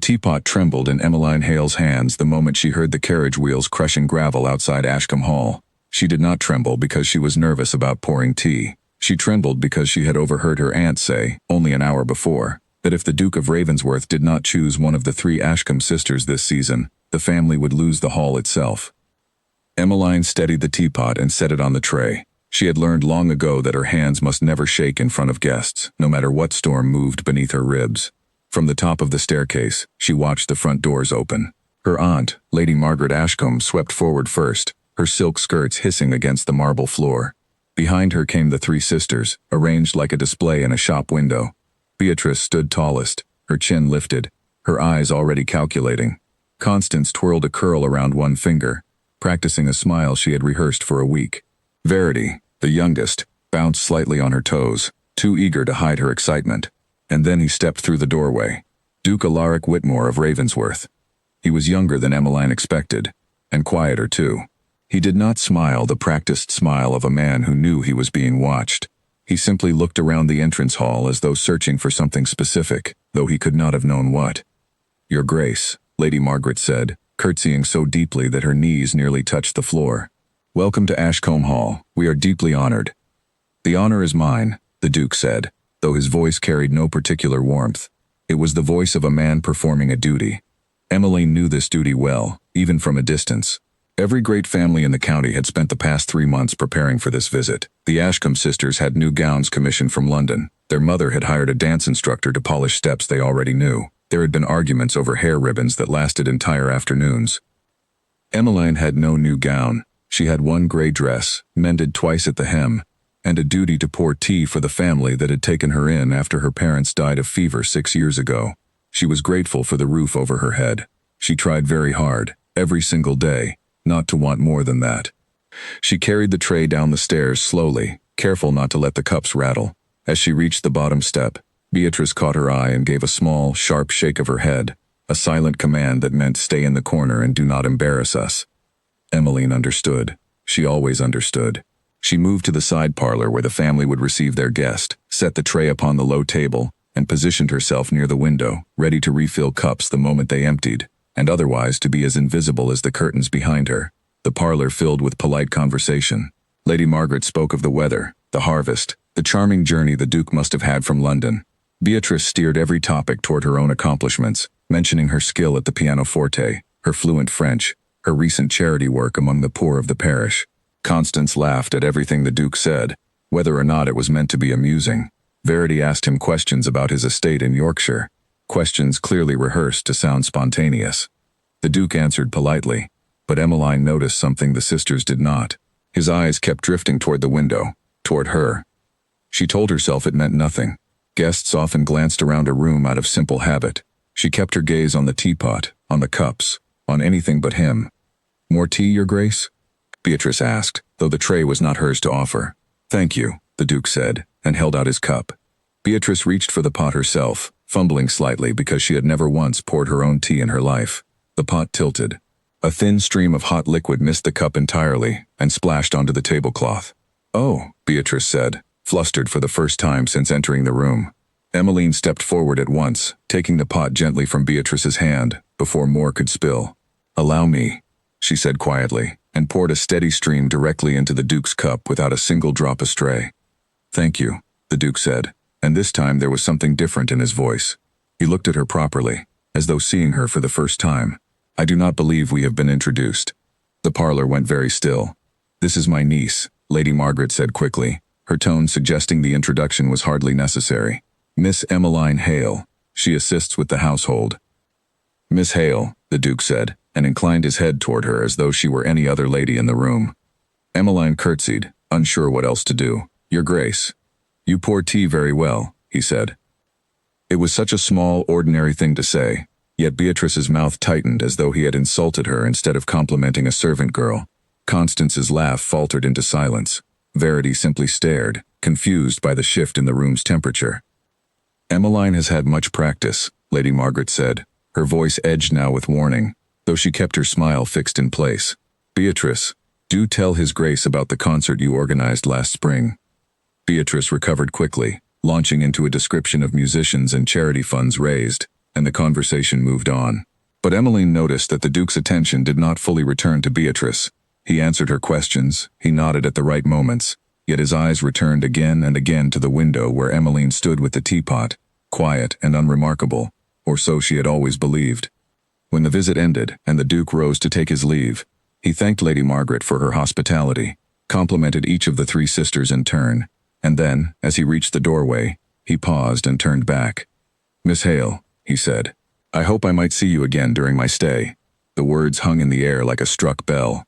teapot trembled in Emmeline Hale's hands the moment she heard the carriage wheels crushing gravel outside Ashcombe Hall. She did not tremble because she was nervous about pouring tea. She trembled because she had overheard her aunt say, only an hour before, that if the Duke of Ravensworth did not choose one of the 3 Ashcombe sisters this season, the family would lose the hall itself. Emmeline steadied the teapot and set it on the tray. She had learned long ago that her hands must never shake in front of guests, no matter what storm moved beneath her ribs. From the top of the staircase, she watched the front doors open. Her aunt, Lady Margaret Ashcombe, swept forward first, her silk skirts hissing against the marble floor. Behind her came the 3 sisters, arranged like a display in a shop window. Beatrice stood tallest, her chin lifted, her eyes already calculating. Constance twirled a curl around one finger, practicing a smile she had rehearsed for a week. Verity, the youngest, bounced slightly on her toes, too eager to hide her excitement. And then he stepped through the doorway. Duke Alaric Whitmore of Ravensworth. He was younger than Emmeline expected, and quieter too. He did not smile the practiced smile of a man who knew he was being watched. He simply looked around the entrance hall as though searching for something specific, though he could not have known what. "Your Grace," Lady Margaret said, curtsying so deeply that her knees nearly touched the floor. "Welcome to Ashcombe Hall. We are deeply honored." "The honor is mine," the Duke said, though his voice carried no particular warmth. It was the voice of a man performing a duty. Emmeline knew this duty well, even from a distance. Every great family in the county had spent the past 3 months preparing for this visit. The Ashcombe sisters had new gowns commissioned from London. Their mother had hired a dance instructor to polish steps they already knew. There had been arguments over hair ribbons that lasted entire afternoons. Emmeline had no new gown. She had one gray dress, mended twice at the hem, and a duty to pour tea for the family that had taken her in after her parents died of fever 6 years ago. She was grateful for the roof over her head. She tried very hard, every single day, not to want more than that. She carried the tray down the stairs slowly, careful not to let the cups rattle. As she reached the bottom step, Beatrice caught her eye and gave a small, sharp shake of her head, a silent command that meant stay in the corner and do not embarrass us. Emmeline understood. She always understood. She moved to the side parlor where the family would receive their guest, set the tray upon the low table, and positioned herself near the window, ready to refill cups the moment they emptied, and otherwise to be as invisible as the curtains behind her. The parlor filled with polite conversation. Lady Margaret spoke of the weather, the harvest, the charming journey the Duke must have had from London. Beatrice steered every topic toward her own accomplishments, mentioning her skill at the pianoforte, her fluent French, her recent charity work among the poor of the parish. Constance laughed at everything the Duke said, whether or not it was meant to be amusing. Verity asked him questions about his estate in Yorkshire, questions clearly rehearsed to sound spontaneous. The Duke answered politely, but Emmeline noticed something the sisters did not. His eyes kept drifting toward the window, toward her. She told herself it meant nothing. Guests often glanced around a room out of simple habit. She kept her gaze on the teapot, on the cups, on anything but him. "More tea, Your Grace?" Beatrice asked, though the tray was not hers to offer. "Thank you," the Duke said, and held out his cup. Beatrice reached for the pot herself, fumbling slightly because she had never once poured her own tea in her life. The pot tilted. A thin stream of hot liquid missed the cup entirely and splashed onto the tablecloth. "Oh," Beatrice said, flustered for the first time since entering the room. Emmeline stepped forward at once, taking the pot gently from Beatrice's hand before more could spill. "Allow me," she said quietly, and poured a steady stream directly into the Duke's cup without a single drop astray. "Thank you," the Duke said, and this time there was something different in his voice. He looked at her properly, as though seeing her for the first time. "I do not believe we have been introduced." The parlor went very still. "This is my niece," Lady Margaret said quickly, her tone suggesting the introduction was hardly necessary. "Miss Emmeline Hale. She assists with the household." "Miss Hale," the Duke said, and inclined his head toward her as though she were any other lady in the room. Emmeline curtsied, unsure what else to do. "Your Grace." "You pour tea very well," he said. It was such a small, ordinary thing to say, yet Beatrice's mouth tightened as though he had insulted her instead of complimenting a servant girl. Constance's laugh faltered into silence. Verity simply stared, confused by the shift in the room's temperature. "Emmeline has had much practice," Lady Margaret said, her voice edged now with warning, though she kept her smile fixed in place. "Beatrice, do tell His Grace about the concert you organized last spring." Beatrice recovered quickly, launching into a description of musicians and charity funds raised. and the conversation moved on. But Emmeline noticed that the Duke's attention did not fully return to Beatrice. He answered her questions, he nodded at the right moments, yet his eyes returned again and again to the window where Emmeline stood with the teapot, quiet and unremarkable, or so she had always believed. When the visit ended and the Duke rose to take his leave, he thanked Lady Margaret for her hospitality, complimented each of the three sisters in turn, and then, as he reached the doorway, he paused and turned back. "Miss Hale," he said, "I hope I might see you again during my stay." The words hung in the air like a struck bell.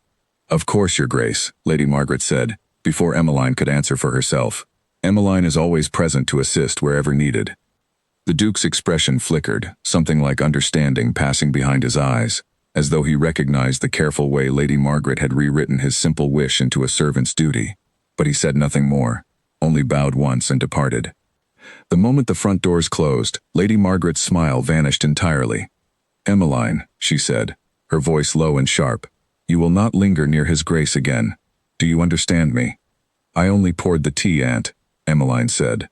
"Of course, Your Grace," Lady Margaret said, before Emmeline could answer for herself. "Emmeline is always present to assist wherever needed." The Duke's expression flickered, something like understanding passing behind his eyes, as though he recognized the careful way Lady Margaret had rewritten his simple wish into a servant's duty. But he said nothing more, only bowed once and departed. The moment the front doors closed, Lady Margaret's smile vanished entirely. "Emmeline," she said, her voice low and sharp, "you will not linger near His Grace again. Do you understand me?" "I only poured the tea, Aunt," Emmeline said.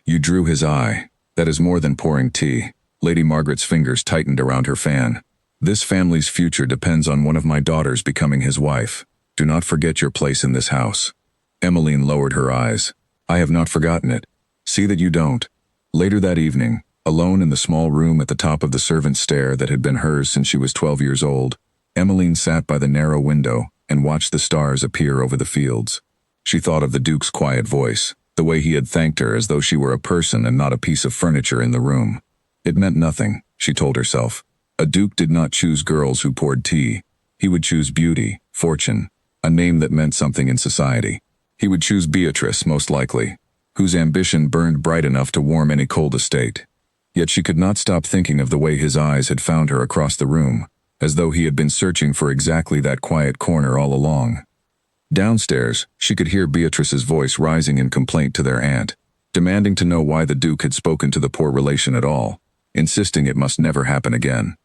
"You drew his eye. That is more than pouring tea." Lady Margaret's fingers tightened around her fan. "This family's future depends on one of my daughters becoming his wife. Do not forget your place in this house." Emmeline lowered her eyes. "I have not forgotten it. See that you don't." Later that evening, alone in the small room at the top of the servants' stair that had been hers since she was 12 years old, Emmeline sat by the narrow window and watched the stars appear over the fields. She thought of the Duke's quiet voice, the way he had thanked her as though she were a person and not a piece of furniture in the room. It meant nothing, she told herself. A Duke did not choose girls who poured tea. He would choose beauty, fortune, a name that meant something in society. He would choose Beatrice, most likely, whose ambition burned bright enough to warm any cold estate. Yet she could not stop thinking of the way his eyes had found her across the room, as though he had been searching for exactly that quiet corner all along. Downstairs, she could hear Beatrice's voice rising in complaint to their aunt, demanding to know why the Duke had spoken to the poor relation at all, insisting it must never happen again.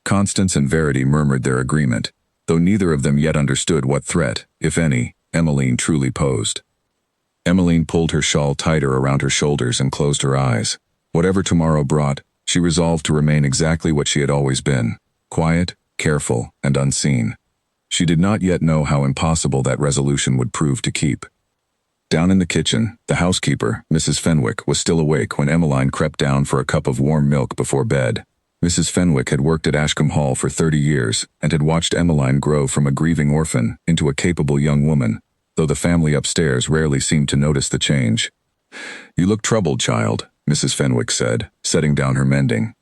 Constance and Verity murmured their agreement, though neither of them yet understood what threat, if any, Emmeline truly posed. Emmeline pulled her shawl tighter around her shoulders and closed her eyes. Whatever tomorrow brought, she resolved to remain exactly what she had always been, quiet, careful, and unseen. She did not yet know how impossible that resolution would prove to keep. Down in the kitchen, the housekeeper, Mrs. Fenwick, was still awake when Emmeline crept down for a cup of warm milk before bed. Mrs. Fenwick had worked at Ashcombe Hall for 30 years and had watched Emmeline grow from a grieving orphan into a capable young woman, though the family upstairs rarely seemed to notice the change. "You look troubled, child," Mrs. Fenwick said, setting down her mending.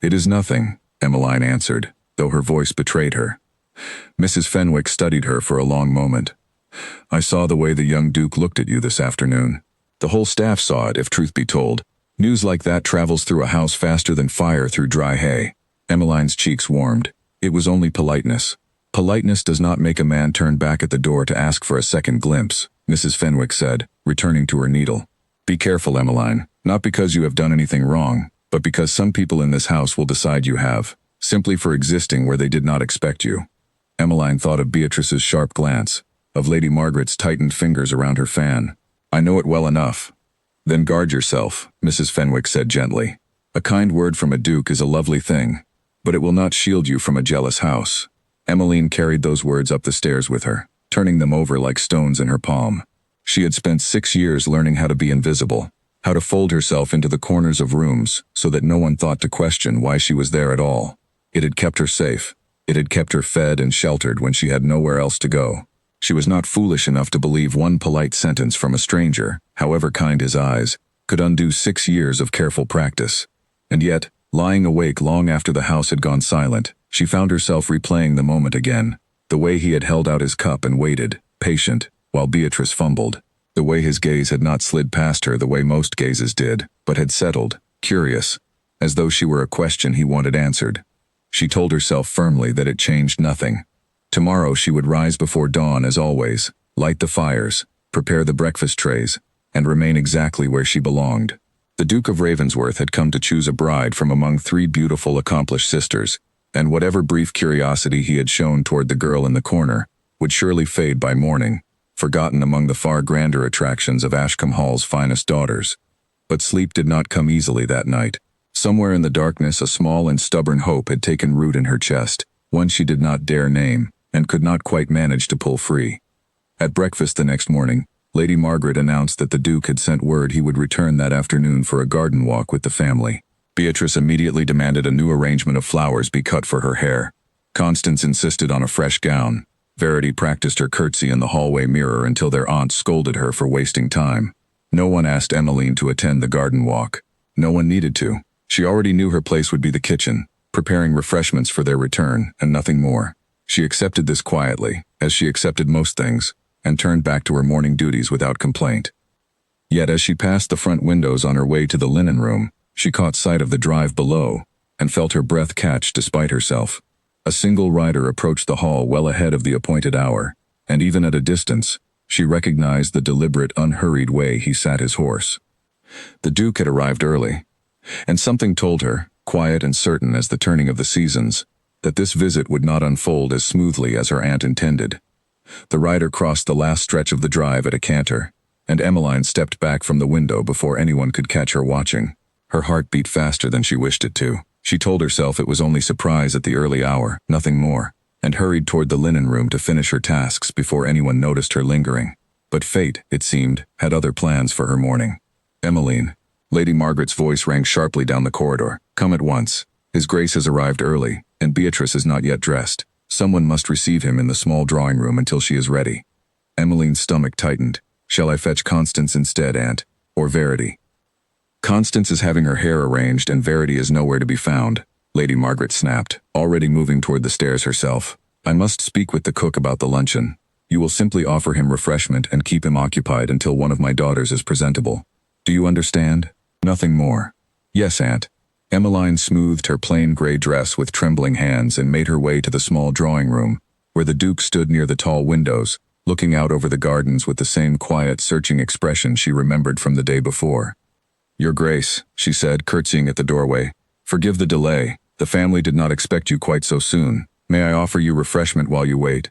"It is nothing," Emmeline answered, though her voice betrayed her. Mrs. Fenwick studied her for a long moment. "I saw the way the young Duke looked at you this afternoon. The whole staff saw it, if truth be told. News like that travels through a house faster than fire through dry hay." Emmeline's cheeks warmed. It was only politeness. "Politeness does not make a man turn back at the door to ask for a second glimpse," Mrs. Fenwick said, returning to her needle. "Be careful, Emmeline, not because you have done anything wrong, but because some people in this house will decide you have, simply for existing where they did not expect you." Emmeline thought of Beatrice's sharp glance, of Lady Margaret's tightened fingers around her fan. "I know it well enough." "Then guard yourself," Mrs. Fenwick said gently. "A kind word from a Duke is a lovely thing, but it will not shield you from a jealous house." Emmeline carried those words up the stairs with her, turning them over like stones in her palm. She had spent 6 years learning how to be invisible, how to fold herself into the corners of rooms so that no one thought to question why she was there at all. It had kept her safe. It had kept her fed and sheltered when she had nowhere else to go. She was not foolish enough to believe one polite sentence from a stranger, however kind his eyes, could undo 6 years of careful practice. And yet, lying awake long after the house had gone silent, she found herself replaying the moment again, the way he had held out his cup and waited, patient, while Beatrice fumbled, the way his gaze had not slid past her the way most gazes did, but had settled, curious, as though she were a question he wanted answered. She told herself firmly that it changed nothing. Tomorrow she would rise before dawn as always, light the fires, prepare the breakfast trays, and remain exactly where she belonged. The Duke of Ravensworth had come to choose a bride from among 3 beautiful, accomplished sisters, and whatever brief curiosity he had shown toward the girl in the corner would surely fade by morning, forgotten among the far grander attractions of Ashcombe Hall's finest daughters. But sleep did not come easily that night. Somewhere in the darkness, a small and stubborn hope had taken root in her chest, one she did not dare name, and could not quite manage to pull free. At breakfast the next morning, Lady Margaret announced that the Duke had sent word he would return that afternoon for a garden walk with the family. Beatrice immediately demanded a new arrangement of flowers be cut for her hair. Constance insisted on a fresh gown. Verity practiced her curtsy in the hallway mirror until their aunt scolded her for wasting time. No one asked Emmeline to attend the garden walk. No one needed to. She already knew her place would be the kitchen, preparing refreshments for their return, and nothing more. She accepted this quietly, as she accepted most things, and turned back to her morning duties without complaint. Yet as she passed the front windows on her way to the linen room, she caught sight of the drive below, and felt her breath catch despite herself. A single rider approached the hall well ahead of the appointed hour, and even at a distance, she recognized the deliberate, unhurried way he sat his horse. The Duke had arrived early, and something told her, quiet and certain as the turning of the seasons, that this visit would not unfold as smoothly as her aunt intended. The rider crossed the last stretch of the drive at a canter, and Emmeline stepped back from the window before anyone could catch her watching. Her heart beat faster than she wished it to. She told herself it was only surprise at the early hour, nothing more, and hurried toward the linen room to finish her tasks before anyone noticed her lingering. But fate, it seemed, had other plans for her morning. Emmeline. Lady Margaret's voice rang sharply down the corridor. Come at once. His Grace has arrived early, and Beatrice is not yet dressed. Someone must receive him in the small drawing room until she is ready. Emmeline's stomach tightened. Shall I fetch Constance instead, Aunt? Or Verity? Constance is having her hair arranged and Verity is nowhere to be found, Lady Margaret snapped, already moving toward the stairs herself. I must speak with the cook about the luncheon. You will simply offer him refreshment and keep him occupied until one of my daughters is presentable. Do you understand? Nothing more. Yes, Aunt. Emmeline smoothed her plain gray dress with trembling hands and made her way to the small drawing room, where the Duke stood near the tall windows, looking out over the gardens with the same quiet, searching expression she remembered from the day before. Your Grace, she said, curtsying at the doorway. Forgive the delay. The family did not expect you quite so soon. May I offer you refreshment while you wait?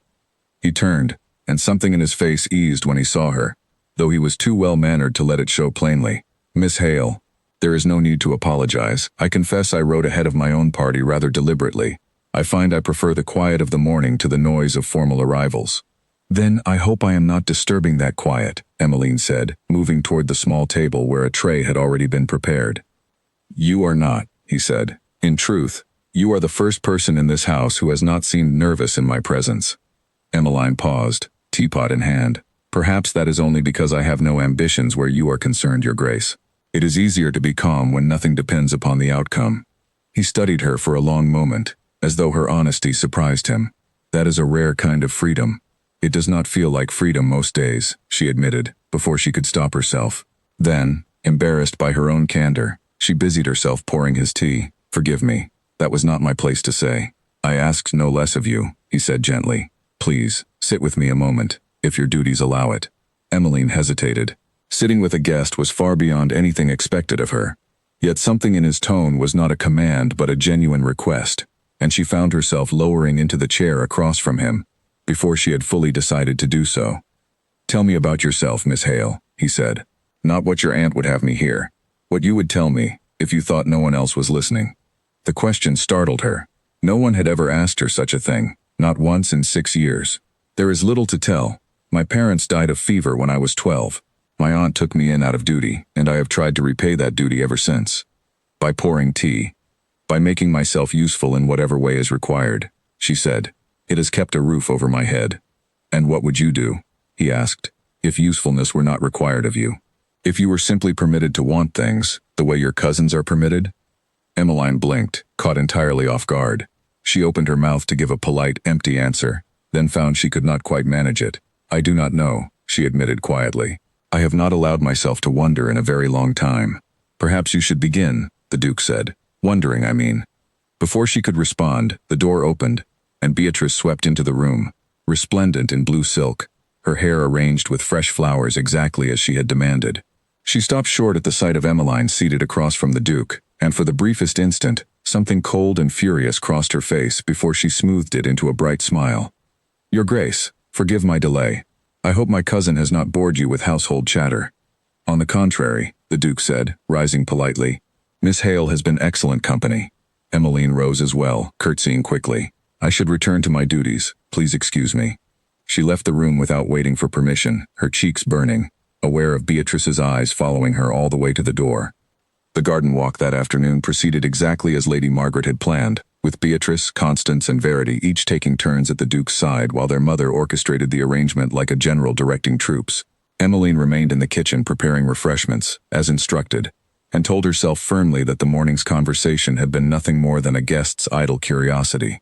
He turned, and something in his face eased when he saw her, though he was too well-mannered to let it show plainly. Miss Hale. There is no need to apologize. I confess I rode ahead of my own party rather deliberately. I find I prefer the quiet of the morning to the noise of formal arrivals. Then I hope I am not disturbing that quiet, Emmeline said, moving toward the small table where a tray had already been prepared. You are not, he said. In truth, you are the first person in this house who has not seemed nervous in my presence. Emmeline paused, teapot in hand. Perhaps that is only because I have no ambitions where you are concerned, Your Grace. It is easier to be calm when nothing depends upon the outcome. He studied her for a long moment, as though her honesty surprised him. That is a rare kind of freedom. It does not feel like freedom most days, she admitted, before she could stop herself. Then, embarrassed by her own candor, she busied herself pouring his tea. Forgive me. That was not my place to say. I asked no less of you, he said gently. Please, sit with me a moment, if your duties allow it. Emmeline hesitated. Sitting with a guest was far beyond anything expected of her. Yet something in his tone was not a command but a genuine request, and she found herself lowering into the chair across from him, before she had fully decided to do so. Tell me about yourself, Miss Hale, he said. Not what your aunt would have me hear. What you would tell me, if you thought no one else was listening. The question startled her. No one had ever asked her such a thing, not once in 6 years. There is little to tell. My parents died of fever when I was 12. My aunt took me in out of duty, and I have tried to repay that duty ever since. By pouring tea. By making myself useful in whatever way is required, she said. It has kept a roof over my head. And what would you do, he asked, if usefulness were not required of you? If you were simply permitted to want things, the way your cousins are permitted? Emmeline blinked, caught entirely off guard. She opened her mouth to give a polite, empty answer, then found she could not quite manage it. I do not know, she admitted quietly. I have not allowed myself to wonder in a very long time. Perhaps you should begin, the Duke said. Wondering, I mean. Before she could respond, the door opened, and Beatrice swept into the room, resplendent in blue silk, her hair arranged with fresh flowers exactly as she had demanded. She stopped short at the sight of Emmeline seated across from the Duke, and for the briefest instant, something cold and furious crossed her face before she smoothed it into a bright smile. Your Grace, forgive my delay. I hope my cousin has not bored you with household chatter. On the contrary, the Duke said, rising politely. Miss Hale has been excellent company. Emmeline rose as well, curtsying quickly. I should return to my duties. Please excuse me. She left the room without waiting for permission, her cheeks burning, aware of Beatrice's eyes following her all the way to the door. The garden walk that afternoon proceeded exactly as Lady Margaret had planned, with Beatrice, Constance, and Verity each taking turns at the Duke's side while their mother orchestrated the arrangement like a general directing troops. Emmeline remained in the kitchen preparing refreshments, as instructed, and told herself firmly that the morning's conversation had been nothing more than a guest's idle curiosity.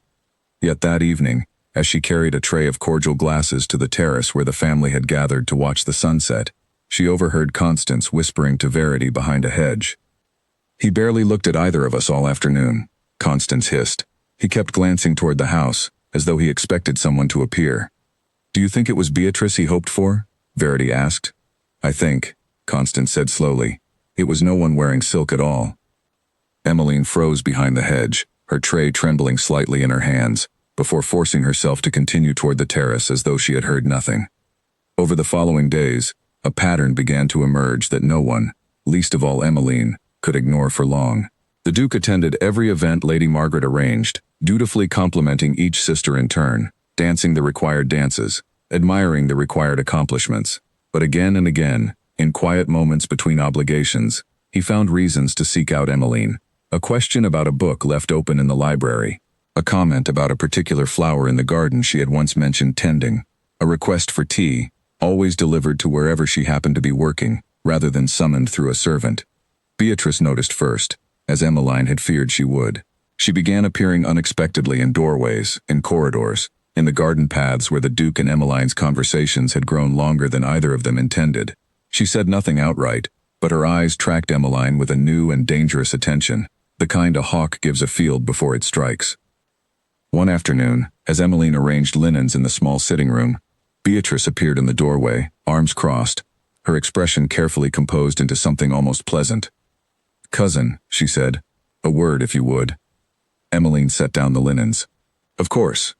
Yet that evening, as she carried a tray of cordial glasses to the terrace where the family had gathered to watch the sunset, she overheard Constance whispering to Verity behind a hedge. He barely looked at either of us all afternoon, Constance hissed. He kept glancing toward the house, as though he expected someone to appear. Do you think it was Beatrice he hoped for? Verity asked. I think, Constance said slowly, it was no one wearing silk at all. Emmeline froze behind the hedge, her tray trembling slightly in her hands, before forcing herself to continue toward the terrace as though she had heard nothing. Over the following days, a pattern began to emerge that no one, least of all Emmeline, could ignore for long. The Duke attended every event Lady Margaret arranged, dutifully complimenting each sister in turn, dancing the required dances, admiring the required accomplishments. But again and again, in quiet moments between obligations, he found reasons to seek out Emmeline. A question about a book left open in the library, a comment about a particular flower in the garden she had once mentioned tending, a request for tea, always delivered to wherever she happened to be working, rather than summoned through a servant. Beatrice noticed first, as Emmeline had feared she would. She began appearing unexpectedly in doorways, in corridors, in the garden paths where the Duke and Emmeline's conversations had grown longer than either of them intended. She said nothing outright, but her eyes tracked Emmeline with a new and dangerous attention, the kind a hawk gives a field before it strikes. One afternoon, as Emmeline arranged linens in the small sitting room, Beatrice appeared in the doorway, arms crossed, her expression carefully composed into something almost pleasant. Cousin, she said, a word if you would. Emmeline set down the linens. Of course.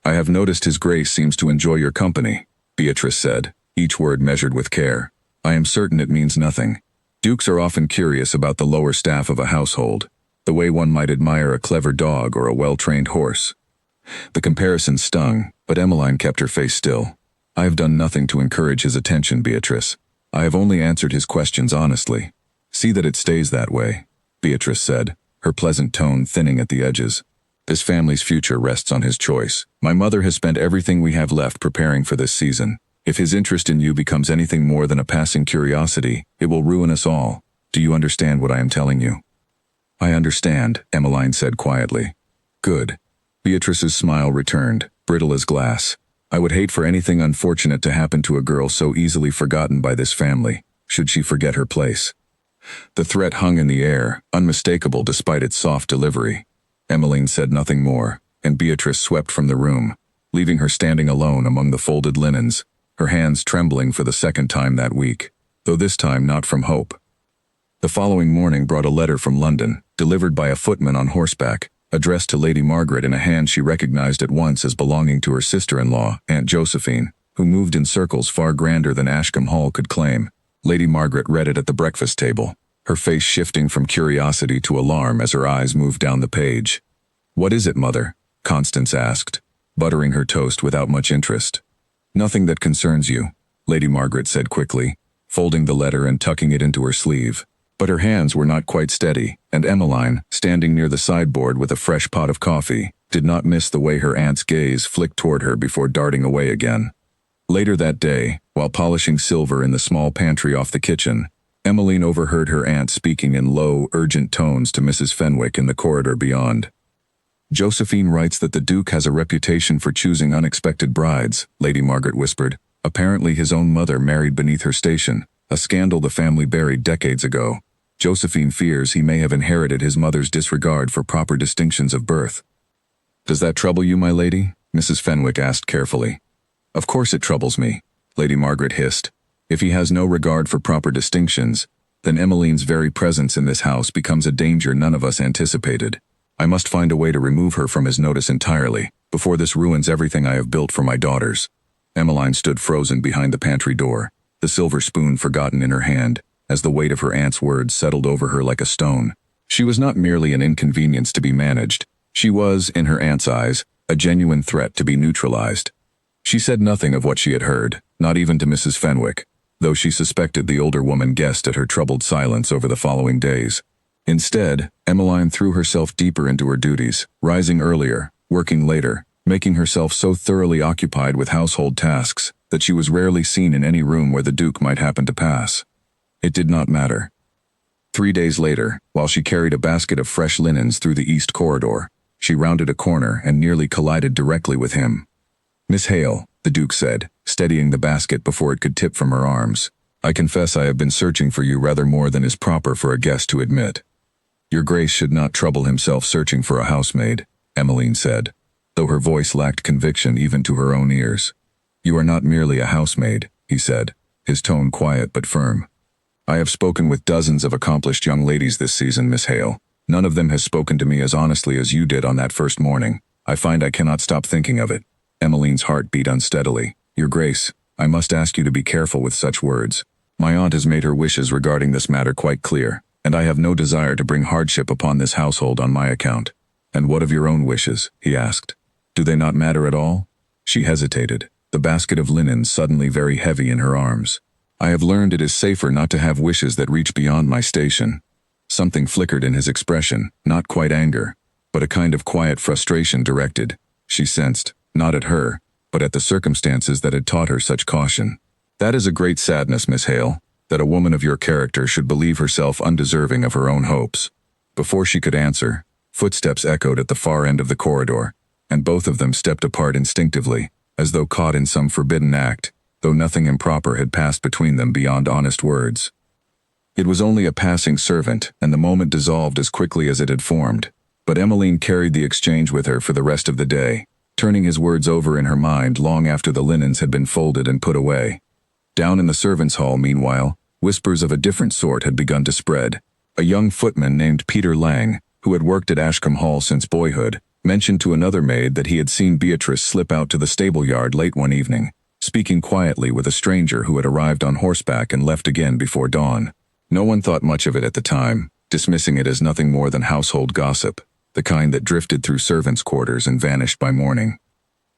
I have noticed His Grace seems to enjoy your company, Beatrice said, each word measured with care. I am certain it means nothing. Dukes are often curious about the lower staff of a household, the way one might admire a clever dog or a well-trained horse. The comparison stung, but Emmeline kept her face still. I have done nothing to encourage his attention, Beatrice. I have only answered his questions honestly. See that it stays that way, Beatrice said, her pleasant tone thinning at the edges. This family's future rests on his choice. My mother has spent everything we have left preparing for this season. If his interest in you becomes anything more than a passing curiosity, it will ruin us all. Do you understand what I am telling you? I understand, Emmeline said quietly. Good. Beatrice's smile returned, brittle as glass. I would hate for anything unfortunate to happen to a girl so easily forgotten by this family, should she forget her place. The threat hung in the air, unmistakable despite its soft delivery. Emmeline said nothing more, and Beatrice swept from the room, leaving her standing alone among the folded linens, her hands trembling for the second time that week, though this time not from hope. The following morning brought a letter from London, delivered by a footman on horseback, addressed to Lady Margaret in a hand she recognized at once as belonging to her sister-in-law, Aunt Josephine, who moved in circles far grander than Ashcombe Hall could claim. Lady Margaret read it at the breakfast table, her face shifting from curiosity to alarm as her eyes moved down the page. What is it, Mother? Constance asked, buttering her toast without much interest. Nothing that concerns you, Lady Margaret said quickly, folding the letter and tucking it into her sleeve. But her hands were not quite steady, and Emmeline, standing near the sideboard with a fresh pot of coffee, did not miss the way her aunt's gaze flicked toward her before darting away again. Later that day, while polishing silver in the small pantry off the kitchen, Emmeline overheard her aunt speaking in low, urgent tones to Mrs. Fenwick in the corridor beyond. Josephine writes that the Duke has a reputation for choosing unexpected brides, Lady Margaret whispered. Apparently his own mother married beneath her station, a scandal the family buried decades ago. Josephine fears he may have inherited his mother's disregard for proper distinctions of birth. Does that trouble you, my lady? Mrs. Fenwick asked carefully. Of course it troubles me, Lady Margaret hissed. If he has no regard for proper distinctions, then Emmeline's very presence in this house becomes a danger none of us anticipated. I must find a way to remove her from his notice entirely, before this ruins everything I have built for my daughters. Emmeline stood frozen behind the pantry door, the silver spoon forgotten in her hand, as the weight of her aunt's words settled over her like a stone. She was not merely an inconvenience to be managed. She was, in her aunt's eyes, a genuine threat to be neutralized. She said nothing of what she had heard, not even to Mrs. Fenwick, though she suspected the older woman guessed at her troubled silence over the following days. Instead, Emmeline threw herself deeper into her duties, rising earlier, working later, making herself so thoroughly occupied with household tasks that she was rarely seen in any room where the Duke might happen to pass. It did not matter. 3 days later, while she carried a basket of fresh linens through the east corridor, she rounded a corner and nearly collided directly with him. "Miss Hale," the Duke said, steadying the basket before it could tip from her arms, "I confess I have been searching for you rather more than is proper for a guest to admit." "Your Grace should not trouble himself searching for a housemaid," Emmeline said, though her voice lacked conviction even to her own ears. "You are not merely a housemaid," he said, his tone quiet but firm. "I have spoken with dozens of accomplished young ladies this season, Miss Hale. None of them has spoken to me as honestly as you did on that first morning. I find I cannot stop thinking of it." Emmeline's heart beat unsteadily. "Your Grace, I must ask you to be careful with such words. My aunt has made her wishes regarding this matter quite clear, and I have no desire to bring hardship upon this household on my account." "And what of your own wishes?" he asked. "Do they not matter at all?" She hesitated, the basket of linen suddenly very heavy in her arms. "I have learned it is safer not to have wishes that reach beyond my station." Something flickered in his expression, not quite anger, but a kind of quiet frustration directed, she sensed, not at her, but at the circumstances that had taught her such caution. "That is a great sadness, Miss Hale, that a woman of your character should believe herself undeserving of her own hopes." Before she could answer, footsteps echoed at the far end of the corridor, and both of them stepped apart instinctively, as though caught in some forbidden act, though nothing improper had passed between them beyond honest words. It was only a passing servant, and the moment dissolved as quickly as it had formed, but Emmeline carried the exchange with her for the rest of the day, turning his words over in her mind long after the linens had been folded and put away. Down in the servants' hall, meanwhile, whispers of a different sort had begun to spread. A young footman named Peter Lang, who had worked at Ashcombe Hall since boyhood, mentioned to another maid that he had seen Beatrice slip out to the stable yard late one evening, speaking quietly with a stranger who had arrived on horseback and left again before dawn. No one thought much of it at the time, dismissing it as nothing more than household gossip, the kind that drifted through servants' quarters and vanished by morning.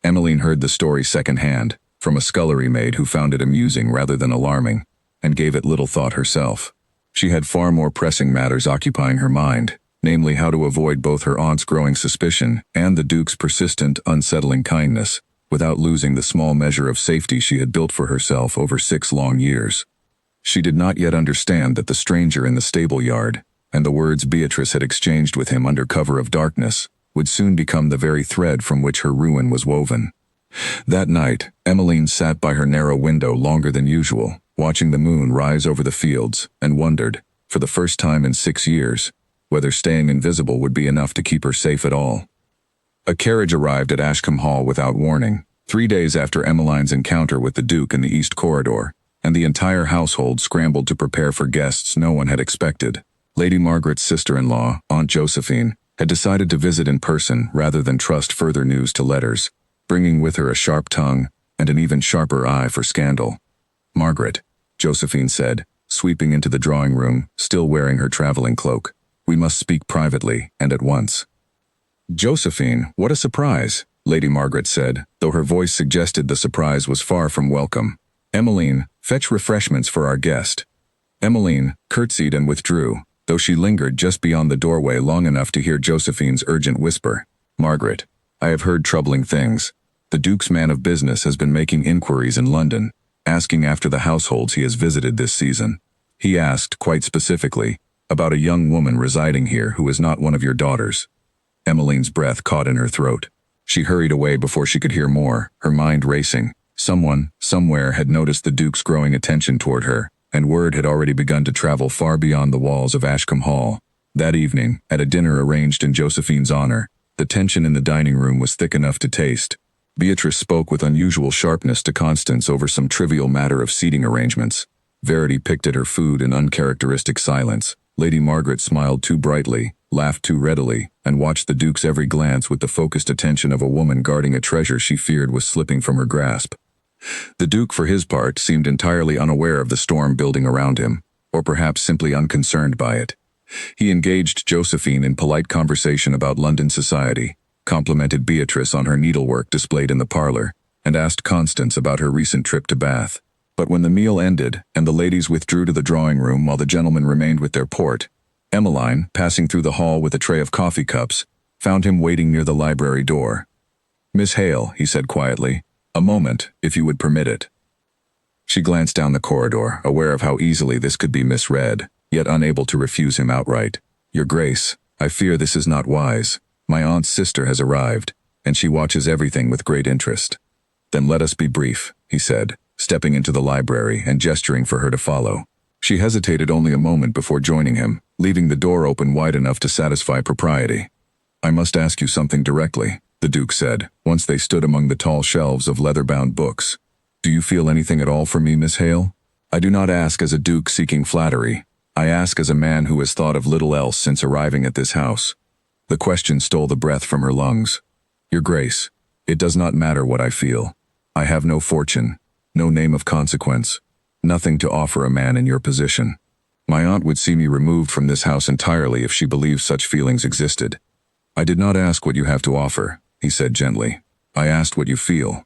Emmeline heard the story second-hand, from a scullery maid who found it amusing rather than alarming, and gave it little thought herself. She had far more pressing matters occupying her mind, namely how to avoid both her aunt's growing suspicion and the Duke's persistent, unsettling kindness, without losing the small measure of safety she had built for herself over 6 long years. She did not yet understand that the stranger in the stable yard, and the words Beatrice had exchanged with him under cover of darkness, would soon become the very thread from which her ruin was woven. That night, Emmeline sat by her narrow window longer than usual, watching the moon rise over the fields, and wondered, for the first time in 6 years, whether staying invisible would be enough to keep her safe at all. A carriage arrived at Ashcombe Hall without warning, 3 days after Emmeline's encounter with the Duke in the East Corridor, and the entire household scrambled to prepare for guests no one had expected. Lady Margaret's sister-in-law, Aunt Josephine, had decided to visit in person rather than trust further news to letters, bringing with her a sharp tongue and an even sharper eye for scandal. "Margaret," Josephine said, sweeping into the drawing room, still wearing her traveling cloak, "we must speak privately, and at once." "Josephine, what a surprise," Lady Margaret said, though her voice suggested the surprise was far from welcome. "Emmeline, fetch refreshments for our guest." Emmeline curtsied and withdrew, though she lingered just beyond the doorway long enough to hear Josephine's urgent whisper. "Margaret, I have heard troubling things. The Duke's man of business has been making inquiries in London, asking after the households he has visited this season. He asked, quite specifically, about a young woman residing here who is not one of your daughters." Emmeline's breath caught in her throat. She hurried away before she could hear more, her mind racing. Someone, somewhere had noticed the Duke's growing attention toward her, and word had already begun to travel far beyond the walls of Ashcombe Hall. That evening, at a dinner arranged in Josephine's honor, the tension in the dining room was thick enough to taste. Beatrice spoke with unusual sharpness to Constance over some trivial matter of seating arrangements. Verity picked at her food in uncharacteristic silence. Lady Margaret smiled too brightly, laughed too readily, and watched the Duke's every glance with the focused attention of a woman guarding a treasure she feared was slipping from her grasp. The Duke, for his part, seemed entirely unaware of the storm building around him, or perhaps simply unconcerned by it. He engaged Josephine in polite conversation about London society, complimented Beatrice on her needlework displayed in the parlor, and asked Constance about her recent trip to Bath. But when the meal ended and the ladies withdrew to the drawing room while the gentlemen remained with their port, Emmeline, passing through the hall with a tray of coffee cups, found him waiting near the library door. "Miss Hale," he said quietly, "a moment, if you would permit it." She glanced down the corridor, aware of how easily this could be misread, yet unable to refuse him outright. "Your Grace, I fear this is not wise. My aunt's sister has arrived, and she watches everything with great interest." "Then let us be brief," he said, stepping into the library and gesturing for her to follow. She hesitated only a moment before joining him, leaving the door open wide enough to satisfy propriety. "I must ask you something directly," the Duke said, once they stood among the tall shelves of leather-bound books. "Do you feel anything at all for me, Miss Hale? I do not ask as a duke seeking flattery. I ask as a man who has thought of little else since arriving at this house." The question stole the breath from her lungs. "Your Grace, it does not matter what I feel. I have no fortune, no name of consequence, nothing to offer a man in your position. My aunt would see me removed from this house entirely if she believed such feelings existed." "I did not ask what you have to offer," he said gently. "I asked what you feel."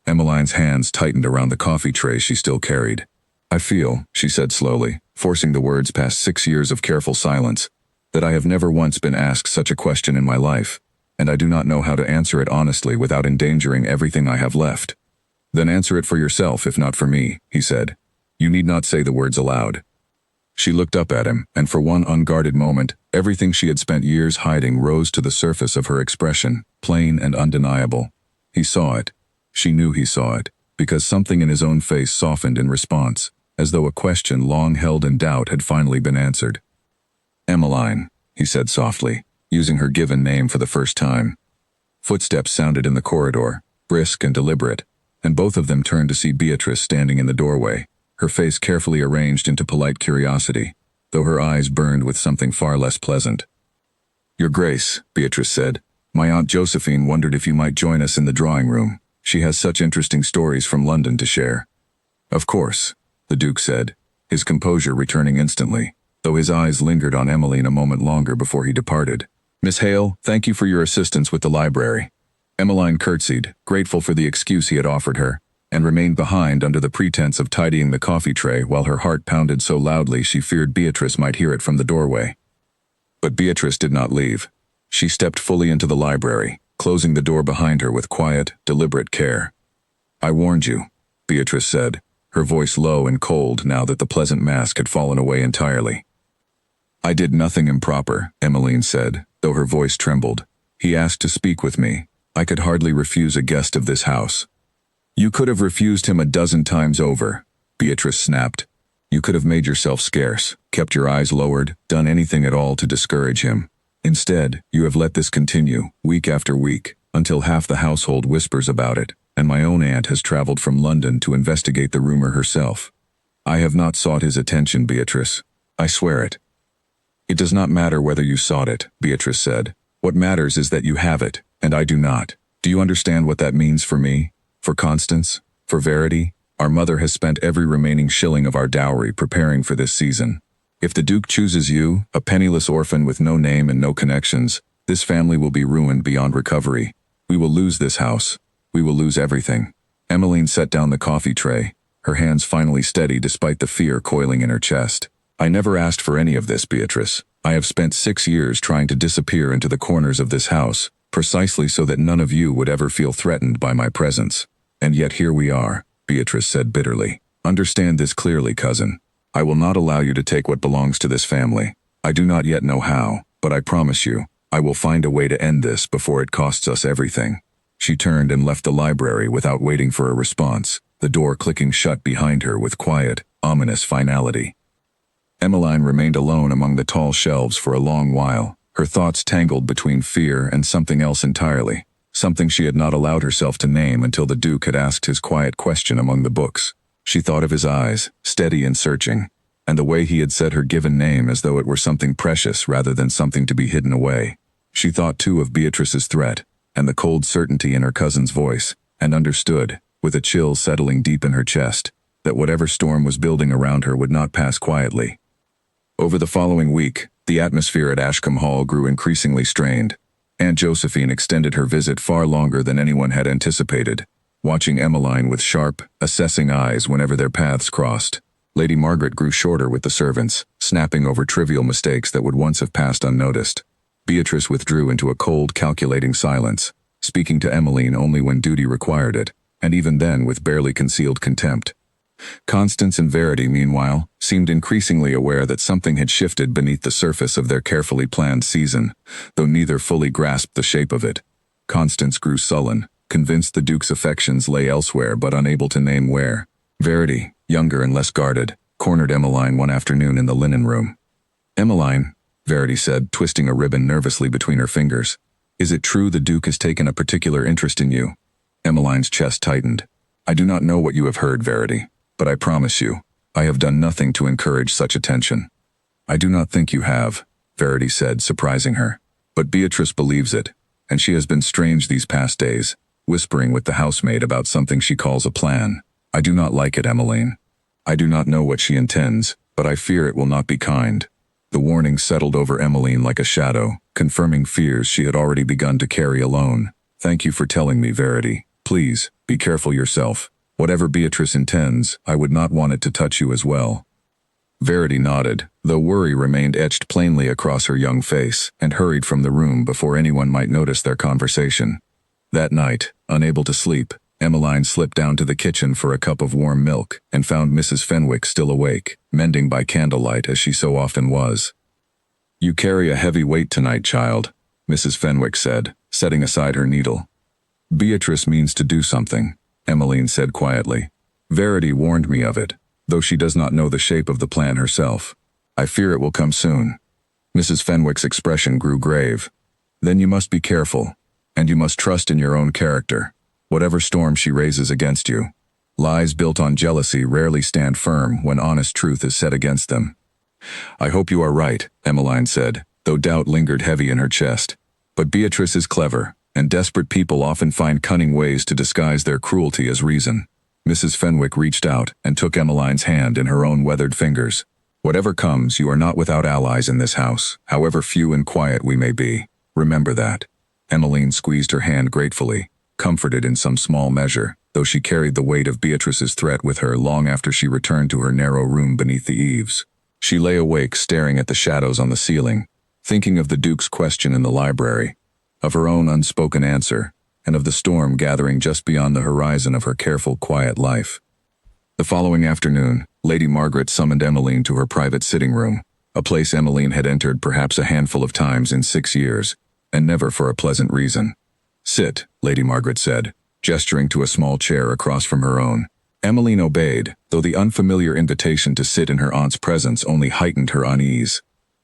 Emmeline's hands tightened around the coffee tray she still carried. "I feel," she said slowly, forcing the words past 6 years of careful silence, "that I have never once been asked such a question in my life, and I do not know how to answer it honestly without endangering everything I have left." "Then answer it for yourself if not for me," he said. "You need not say the words aloud." She looked up at him, and for one unguarded moment, everything she had spent years hiding rose to the surface of her expression, plain and undeniable. He saw it. She knew he saw it, because something in his own face softened in response, as though a question long held in doubt had finally been answered. "Emmeline," he said softly, using her given name for the first time. Footsteps sounded in the corridor, brisk and deliberate, and both of them turned to see Beatrice standing in the doorway, her face carefully arranged into polite curiosity, though her eyes burned with something far less pleasant. "Your Grace," Beatrice said, "my Aunt Josephine wondered if you might join us in the drawing room. She has such interesting stories from London to share." "Of course," the Duke said, his composure returning instantly, though his eyes lingered on Emmeline a moment longer before he departed. "Miss Hale, thank you for your assistance with the library." Emmeline curtsied, grateful for the excuse he had offered her, and remained behind under the pretense of tidying the coffee tray while her heart pounded so loudly she feared Beatrice might hear it from the doorway. But Beatrice did not leave. She stepped fully into the library, closing the door behind her with quiet, deliberate care. "I warned you," Beatrice said, her voice low and cold now that the pleasant mask had fallen away entirely. "I did nothing improper," Emmeline said, though her voice trembled. "He asked to speak with me. I could hardly refuse a guest of this house." "You could have refused him a dozen times over," Beatrice snapped. "You could have made yourself scarce, kept your eyes lowered, done anything at all to discourage him. Instead, you have let this continue, week after week, until half the household whispers about it, and my own aunt has traveled from London to investigate the rumor herself. I have not sought his attention, Beatrice. I swear it." "It does not matter whether you sought it," Beatrice said. "What matters is that you have it, and I do not. Do you understand what that means for me? For Constance? For Verity? Our mother has spent every remaining shilling of our dowry preparing for this season. If the Duke chooses you, a penniless orphan with no name and no connections, this family will be ruined beyond recovery. We will lose this house. We will lose everything." Emmeline set down the coffee tray, her hands finally steady despite the fear coiling in her chest. "I never asked for any of this, Beatrice. I have spent 6 years trying to disappear into the corners of this house, precisely so that none of you would ever feel threatened by my presence. And yet here we are," Beatrice said bitterly. "Understand this clearly, cousin. I will not allow you to take what belongs to this family. I do not yet know how, but I promise you, I will find a way to end this before it costs us everything." She turned and left the library without waiting for a response, the door clicking shut behind her with quiet, ominous finality. Emmeline remained alone among the tall shelves for a long while, her thoughts tangled between fear and something else entirely, something she had not allowed herself to name until the Duke had asked his quiet question among the books. She thought of his eyes, steady and searching, and the way he had said her given name as though it were something precious rather than something to be hidden away. She thought too of Beatrice's threat, and the cold certainty in her cousin's voice, and understood, with a chill settling deep in her chest, that whatever storm was building around her would not pass quietly. Over the following week, The atmosphere at Ashcombe Hall grew increasingly strained. Aunt Josephine extended her visit far longer than anyone had anticipated, watching Emmeline with sharp, assessing eyes whenever their paths crossed. Lady Margaret grew shorter with the servants, snapping over trivial mistakes that would once have passed unnoticed. Beatrice withdrew into a cold, calculating silence, speaking to Emmeline only when duty required it, and even then with barely concealed contempt. Constance and Verity, meanwhile, seemed increasingly aware that something had shifted beneath the surface of their carefully planned season, though neither fully grasped the shape of it. Constance grew sullen, convinced the Duke's affections lay elsewhere but unable to name where. Verity, younger and less guarded, cornered Emmeline one afternoon in the linen room. "Emmeline," Verity said, twisting a ribbon nervously between her fingers, "is it true the Duke has taken a particular interest in you?" Emmeline's chest tightened. "I do not know what you have heard, Verity, but I promise you, I have done nothing to encourage such attention." "I do not think you have," Verity said, surprising her. "But Beatrice believes it, and she has been strange these past days, whispering with the housemaid about something she calls a plan. I do not like it, Emmeline. I do not know what she intends, but I fear it will not be kind." The warning settled over Emmeline like a shadow, confirming fears she had already begun to carry alone. "Thank you for telling me, Verity. Please, be careful yourself. Whatever Beatrice intends, I would not want it to touch you as well." Verity nodded, though worry remained etched plainly across her young face, and hurried from the room before anyone might notice their conversation. That night, unable to sleep, Emmeline slipped down to the kitchen for a cup of warm milk and found Mrs. Fenwick still awake, mending by candlelight as she so often was. "You carry a heavy weight tonight, child," Mrs. Fenwick said, setting aside her needle. "Beatrice means to do something," Emmeline said quietly. "Verity warned me of it, though she does not know the shape of the plan herself. I fear it will come soon." Mrs. Fenwick's expression grew grave. "Then you must be careful, and you must trust in your own character, whatever storm she raises against you. Lies built on jealousy rarely stand firm when honest truth is set against them." "I hope you are right," Emmeline said, though doubt lingered heavy in her chest. "But Beatrice is clever, and desperate people often find cunning ways to disguise their cruelty as reason." Mrs. Fenwick reached out and took Emmeline's hand in her own weathered fingers. "Whatever comes, you are not without allies in this house, however few and quiet we may be. Remember that." Emmeline squeezed her hand gratefully, comforted in some small measure, though she carried the weight of Beatrice's threat with her long after she returned to her narrow room beneath the eaves. She lay awake staring at the shadows on the ceiling, thinking of the Duke's question in the library, of her own unspoken answer, and of the storm gathering just beyond the horizon of her careful, quiet life. The following afternoon, Lady Margaret summoned Emmeline to her private sitting room, a place Emmeline had entered perhaps a handful of times in 6 years, and never for a pleasant reason. "Sit," Lady Margaret said, gesturing to a small chair across from her own. Emmeline obeyed, though the unfamiliar invitation to sit in her aunt's presence only heightened her unease.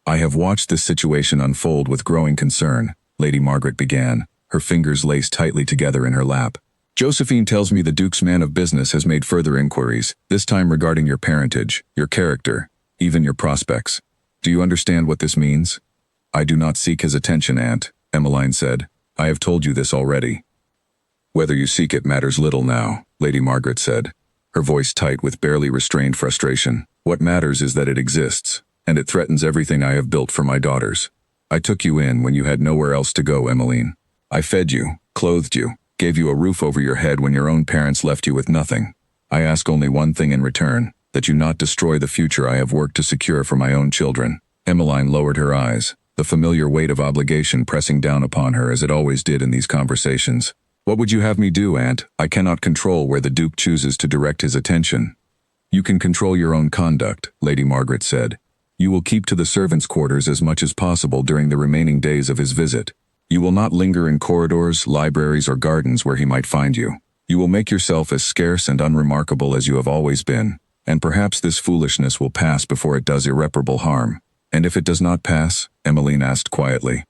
"I have watched this situation unfold with growing concern," Lady Margaret began, her fingers laced tightly together in her lap. "Josephine tells me the Duke's man of business has made further inquiries, this time regarding your parentage, your character, even your prospects. Do you understand what this means?" "I do not seek his attention, Aunt," Emmeline said. "I have told you this already." "Whether you seek it matters little now," Lady Margaret said, her voice tight with barely restrained frustration. "What matters is that it exists, and it threatens everything I have built for my daughters. I took you in when you had nowhere else to go, Emmeline. I fed you, clothed you, gave you a roof over your head when your own parents left you with nothing. I ask only one thing in return, that you not destroy the future I have worked to secure for my own children." Emmeline lowered her eyes, the familiar weight of obligation pressing down upon her as it always did in these conversations. "What would you have me do, Aunt? I cannot control where the Duke chooses to direct his attention." "You can control your own conduct," Lady Margaret said. "You will keep to the servants' quarters as much as possible during the remaining days of his visit. You will not linger in corridors, libraries, or gardens where he might find you. You will make yourself as scarce and unremarkable as you have always been, and perhaps this foolishness will pass before it does irreparable harm." "And if it does not pass?" Emmeline asked quietly.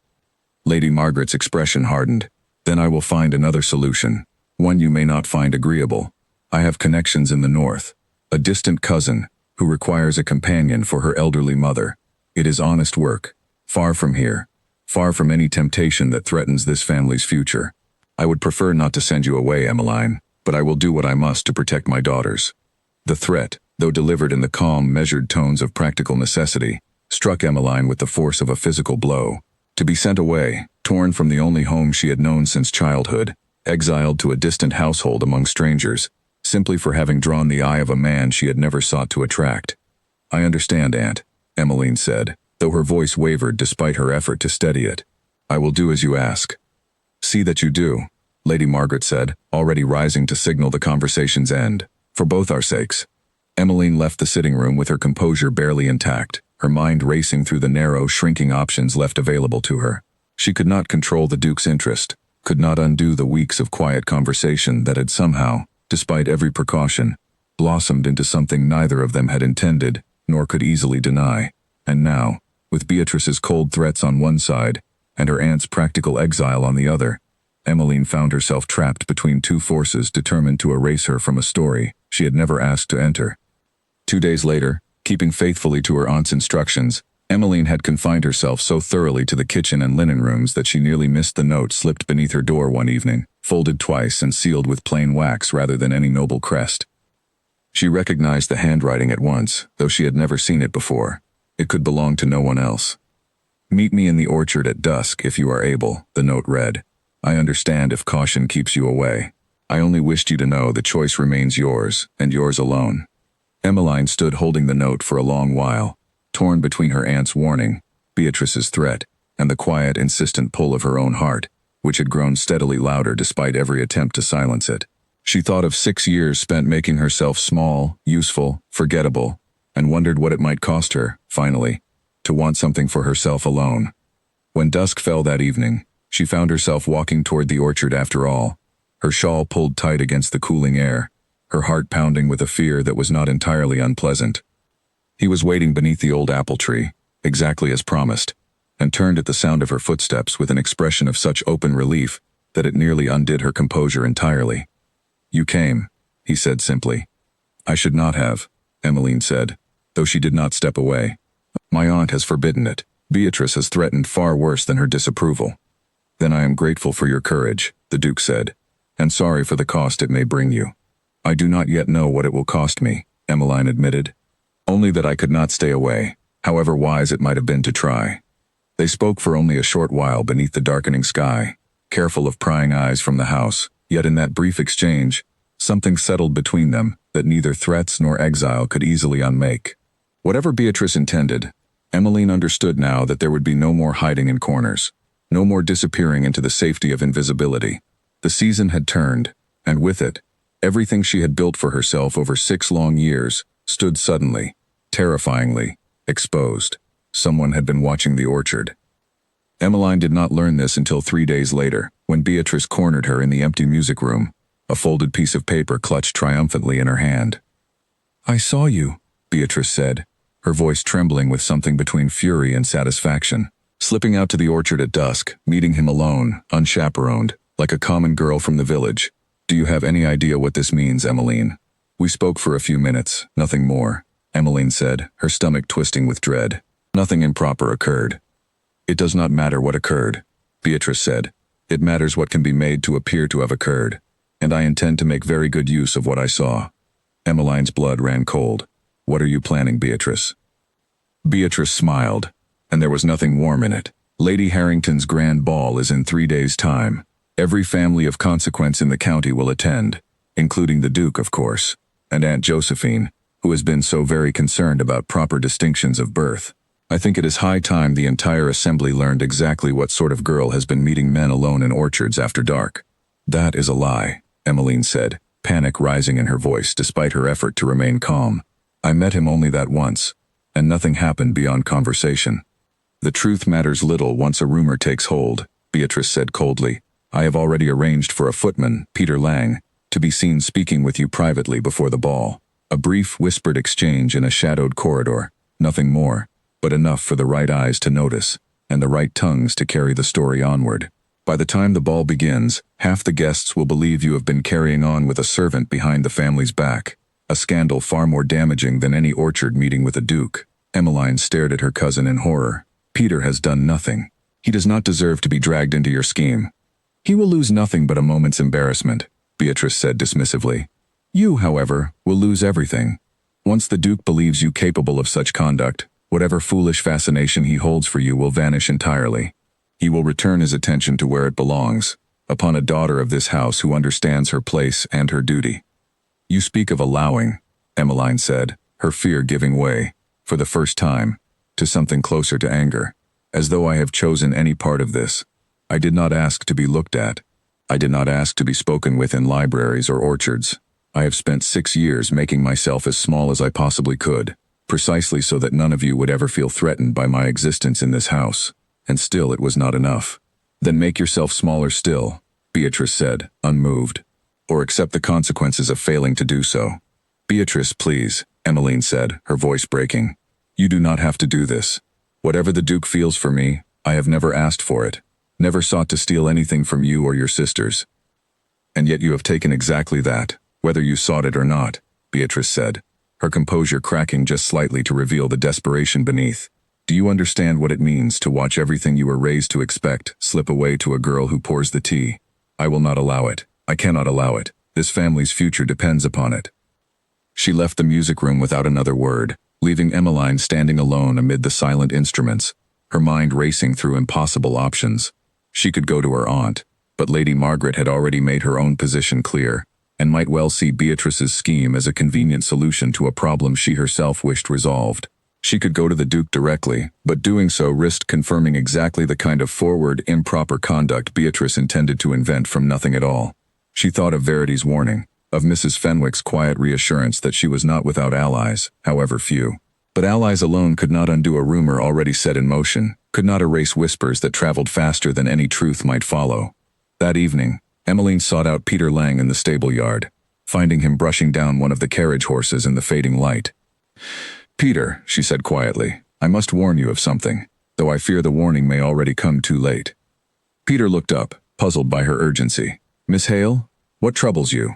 Lady Margaret's expression hardened. "Then I will find another solution, one you may not find agreeable. I have connections in the north, a distant cousin, who requires a companion for her elderly mother. It is honest work, far from here, far from any temptation that threatens this family's future. I would prefer not to send you away, Emmeline, but I will do what I must to protect my daughters." The threat, though delivered in the calm, measured tones of practical necessity, struck Emmeline with the force of a physical blow. To be sent away, torn from the only home she had known since childhood, exiled to a distant household among strangers, simply for having drawn the eye of a man she had never sought to attract. "I understand, Aunt," Emmeline said, though her voice wavered despite her effort to steady it. "I will do as you ask." "See that you do," Lady Margaret said, already rising to signal the conversation's end. "For both our sakes." Emmeline left the sitting room with her composure barely intact, her mind racing through the narrow, shrinking options left available to her. She could not control the Duke's interest, could not undo the weeks of quiet conversation that had somehow, despite every precaution, blossomed into something neither of them had intended, nor could easily deny. And now, with Beatrice's cold threats on one side, and her aunt's practical exile on the other, Emmeline found herself trapped between two forces determined to erase her from a story she had never asked to enter. 2 days later, keeping faithfully to her aunt's instructions, Emmeline had confined herself so thoroughly to the kitchen and linen rooms that she nearly missed the note slipped beneath her door one evening, folded twice and sealed with plain wax rather than any noble crest. She recognized the handwriting at once, though she had never seen it before. It could belong to no one else. "Meet me in the orchard at dusk if you are able," the note read. "I understand if caution keeps you away. I only wished you to know the choice remains yours, and yours alone." Emmeline stood holding the note for a long while, torn between her aunt's warning, Beatrice's threat, and the quiet, insistent pull of her own heart, which had grown steadily louder despite every attempt to silence it. She thought of 6 years spent making herself small, useful, forgettable, and wondered what it might cost her, finally, to want something for herself alone. When dusk fell that evening, she found herself walking toward the orchard after all, her shawl pulled tight against the cooling air, her heart pounding with a fear that was not entirely unpleasant. He was waiting beneath the old apple tree, exactly as promised, and turned at the sound of her footsteps with an expression of such open relief that it nearly undid her composure entirely. "You came," he said simply. "I should not have," Emmeline said, though she did not step away. "My aunt has forbidden it. Beatrice has threatened far worse than her disapproval." "Then I am grateful for your courage," the Duke said, "and sorry for the cost it may bring you." "I do not yet know what it will cost me," Emmeline admitted. "Only that I could not stay away, however wise it might have been to try." They spoke for only a short while beneath the darkening sky, careful of prying eyes from the house, yet in that brief exchange, something settled between them that neither threats nor exile could easily unmake. Whatever Beatrice intended, Emmeline understood now that there would be no more hiding in corners, no more disappearing into the safety of invisibility. The season had turned, and with it, everything she had built for herself over 6 long years stood suddenly, terrifyingly, exposed. Someone had been watching the orchard. Emmeline did not learn this until 3 days later, when Beatrice cornered her in the empty music room, a folded piece of paper clutched triumphantly in her hand. "I saw you," Beatrice said, her voice trembling with something between fury and satisfaction. "Slipping out to the orchard at dusk, meeting him alone, unchaperoned, like a common girl from the village. Do you have any idea what this means, Emmeline?" "We spoke for a few minutes, nothing more," Emmeline said, her stomach twisting with dread. "Nothing improper occurred." "It does not matter what occurred," Beatrice said. "It matters what can be made to appear to have occurred, and I intend to make very good use of what I saw." Emmeline's blood ran cold. "What are you planning, Beatrice?" Beatrice smiled, and there was nothing warm in it. "Lady Harrington's grand ball is in 3 days' time. Every family of consequence in the county will attend, including the Duke, of course, and Aunt Josephine, who has been so very concerned about proper distinctions of birth. I think it is high time the entire assembly learned exactly what sort of girl has been meeting men alone in orchards after dark." "That is a lie," Emmeline said, panic rising in her voice despite her effort to remain calm. "I met him only that once, and nothing happened beyond conversation." "The truth matters little once a rumor takes hold," Beatrice said coldly. "I have already arranged for a footman, Peter Lang, to be seen speaking with you privately before the ball. A brief, whispered exchange in a shadowed corridor, nothing more, but enough for the right eyes to notice, and the right tongues to carry the story onward. By the time the ball begins, half the guests will believe you have been carrying on with a servant behind the family's back, a scandal far more damaging than any orchard meeting with a duke." Emmeline stared at her cousin in horror. "Peter has done nothing. He does not deserve to be dragged into your scheme." "He will lose nothing but a moment's embarrassment," Beatrice said dismissively. "You, however, will lose everything. Once the Duke believes you capable of such conduct, Whatever foolish fascination he holds for you will vanish entirely. He will return his attention to where it belongs, upon a daughter of this house who understands her place and her duty. You speak of allowing, Emmeline said, her fear giving way, for the first time, to something closer to anger. As though I have chosen any part of this. I did not ask to be looked at. I did not ask to be spoken with in libraries or orchards. I have spent 6 years making myself as small as I possibly could, precisely so that none of you would ever feel threatened by my existence in this house. And still it was not enough. Then make yourself smaller still, Beatrice said, unmoved. Or accept the consequences of failing to do so. Beatrice, please, Emmeline said, her voice breaking. You do not have to do this. Whatever the Duke feels for me, I have never asked for it, never sought to steal anything from you or your sisters. And yet you have taken exactly that, whether you sought it or not, Beatrice said, her composure cracking just slightly to reveal the desperation beneath. Do you understand what it means to watch everything you were raised to expect slip away to a girl who pours the tea? I will not allow it. I cannot allow it. This family's future depends upon it. She left the music room without another word, leaving Emmeline standing alone amid the silent instruments, her mind racing through impossible options. She could go to her aunt, but Lady Margaret had already made her own position clear, and might well see Beatrice's scheme as a convenient solution to a problem she herself wished resolved. She could go to the Duke directly, but doing so risked confirming exactly the kind of forward, improper conduct Beatrice intended to invent from nothing at all. She thought of Verity's warning, of Mrs. Fenwick's quiet reassurance that she was not without allies, however few. But allies alone could not undo a rumor already set in motion, could not erase whispers that traveled faster than any truth might follow. That evening, Emmeline sought out Peter Lang in the stable yard, finding him brushing down one of the carriage horses in the fading light. Peter, she said quietly, I must warn you of something, though I fear the warning may already come too late. Peter looked up, puzzled by her urgency. Miss Hale, what troubles you?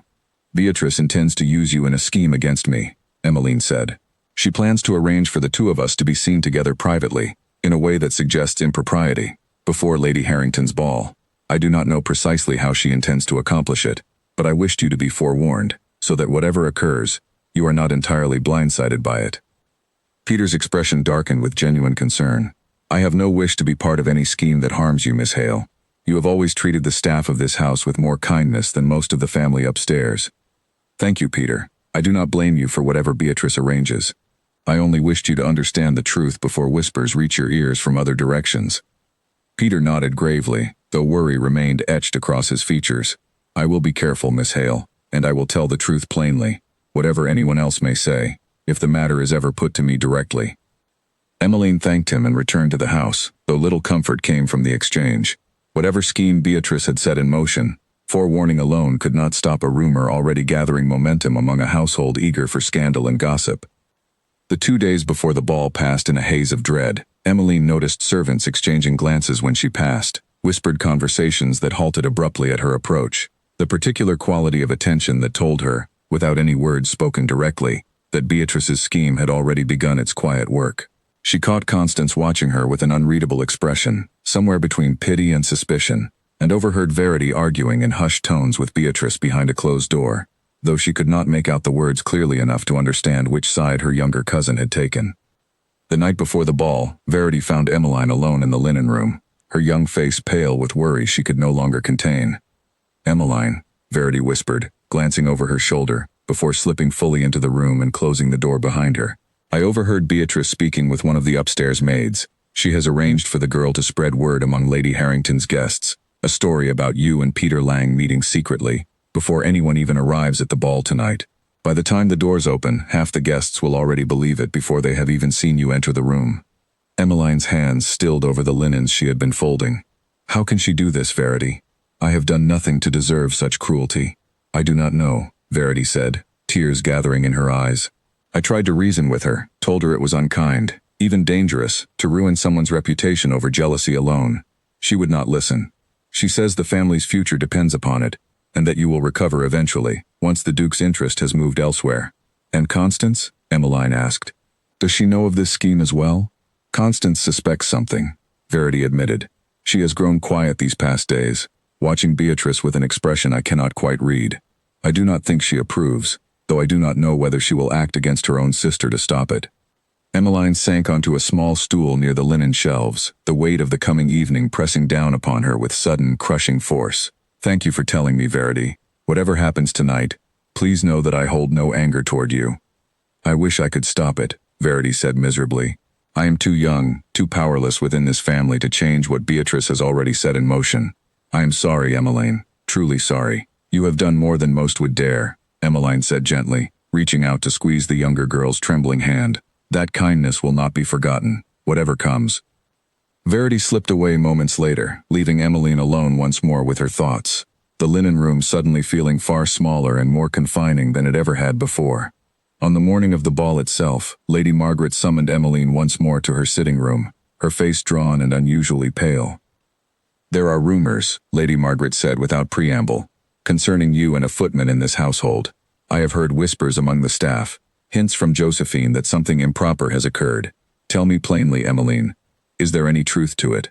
Beatrice intends to use you in a scheme against me, Emmeline said. She plans to arrange for the two of us to be seen together privately, in a way that suggests impropriety, before Lady Harrington's ball. I do not know precisely how she intends to accomplish it, but I wished you to be forewarned, so that whatever occurs, you are not entirely blindsided by it. Peter's expression darkened with genuine concern. I have no wish to be part of any scheme that harms you, Miss Hale. You have always treated the staff of this house with more kindness than most of the family upstairs. Thank you, Peter. I do not blame you for whatever Beatrice arranges. I only wished you to understand the truth before whispers reach your ears from other directions. Peter nodded gravely, though worry remained etched across his features. I will be careful, Miss Hale, and I will tell the truth plainly, whatever anyone else may say, if the matter is ever put to me directly. Emmeline thanked him and returned to the house, though little comfort came from the exchange. Whatever scheme Beatrice had set in motion, forewarning alone could not stop a rumor already gathering momentum among a household eager for scandal and gossip. The 2 days before the ball passed in a haze of dread. Emmeline noticed servants exchanging glances when she passed, whispered conversations that halted abruptly at her approach, the particular quality of attention that told her, without any words spoken directly, that Beatrice's scheme had already begun its quiet work. She caught Constance watching her with an unreadable expression, somewhere between pity and suspicion, and overheard Verity arguing in hushed tones with Beatrice behind a closed door, though she could not make out the words clearly enough to understand which side her younger cousin had taken. The night before the ball, Verity found Emmeline alone in the linen room, her young face pale with worry she could no longer contain. Emmeline, Verity whispered, glancing over her shoulder, before slipping fully into the room and closing the door behind her. I overheard Beatrice speaking with one of the upstairs maids. She has arranged for the girl to spread word among Lady Harrington's guests, a story about you and Peter Lang meeting secretly, before anyone even arrives at the ball tonight. By the time the doors open, half the guests will already believe it before they have even seen you enter the room. Emmeline's hands stilled over the linens she had been folding. How can she do this, Verity? I have done nothing to deserve such cruelty. I do not know, Verity said, tears gathering in her eyes. I tried to reason with her, told her it was unkind, even dangerous, to ruin someone's reputation over jealousy alone. She would not listen. She says the family's future depends upon it, and that you will recover eventually, once the Duke's interest has moved elsewhere. And Constance? Emmeline asked. Does she know of this scheme as well? Constance suspects something, Verity admitted. She has grown quiet these past days, watching Beatrice with an expression I cannot quite read. I do not think she approves, though I do not know whether she will act against her own sister to stop it. Emmeline sank onto a small stool near the linen shelves, the weight of the coming evening pressing down upon her with sudden, crushing force. Thank you for telling me, Verity. Whatever happens tonight, please know that I hold no anger toward you. I wish I could stop it, Verity said miserably. I am too young, too powerless within this family to change what Beatrice has already set in motion. I am sorry, Emmeline, truly sorry. You have done more than most would dare, Emmeline said gently, reaching out to squeeze the younger girl's trembling hand. That kindness will not be forgotten, whatever comes. Verity slipped away moments later, leaving Emmeline alone once more with her thoughts, the linen room suddenly feeling far smaller and more confining than it ever had before. On the morning of the ball itself, Lady Margaret summoned Emmeline once more to her sitting room, her face drawn and unusually pale. There are rumors, Lady Margaret said without preamble, concerning you and a footman in this household. I have heard whispers among the staff, hints from Josephine that something improper has occurred. Tell me plainly, Emmeline, is there any truth to it?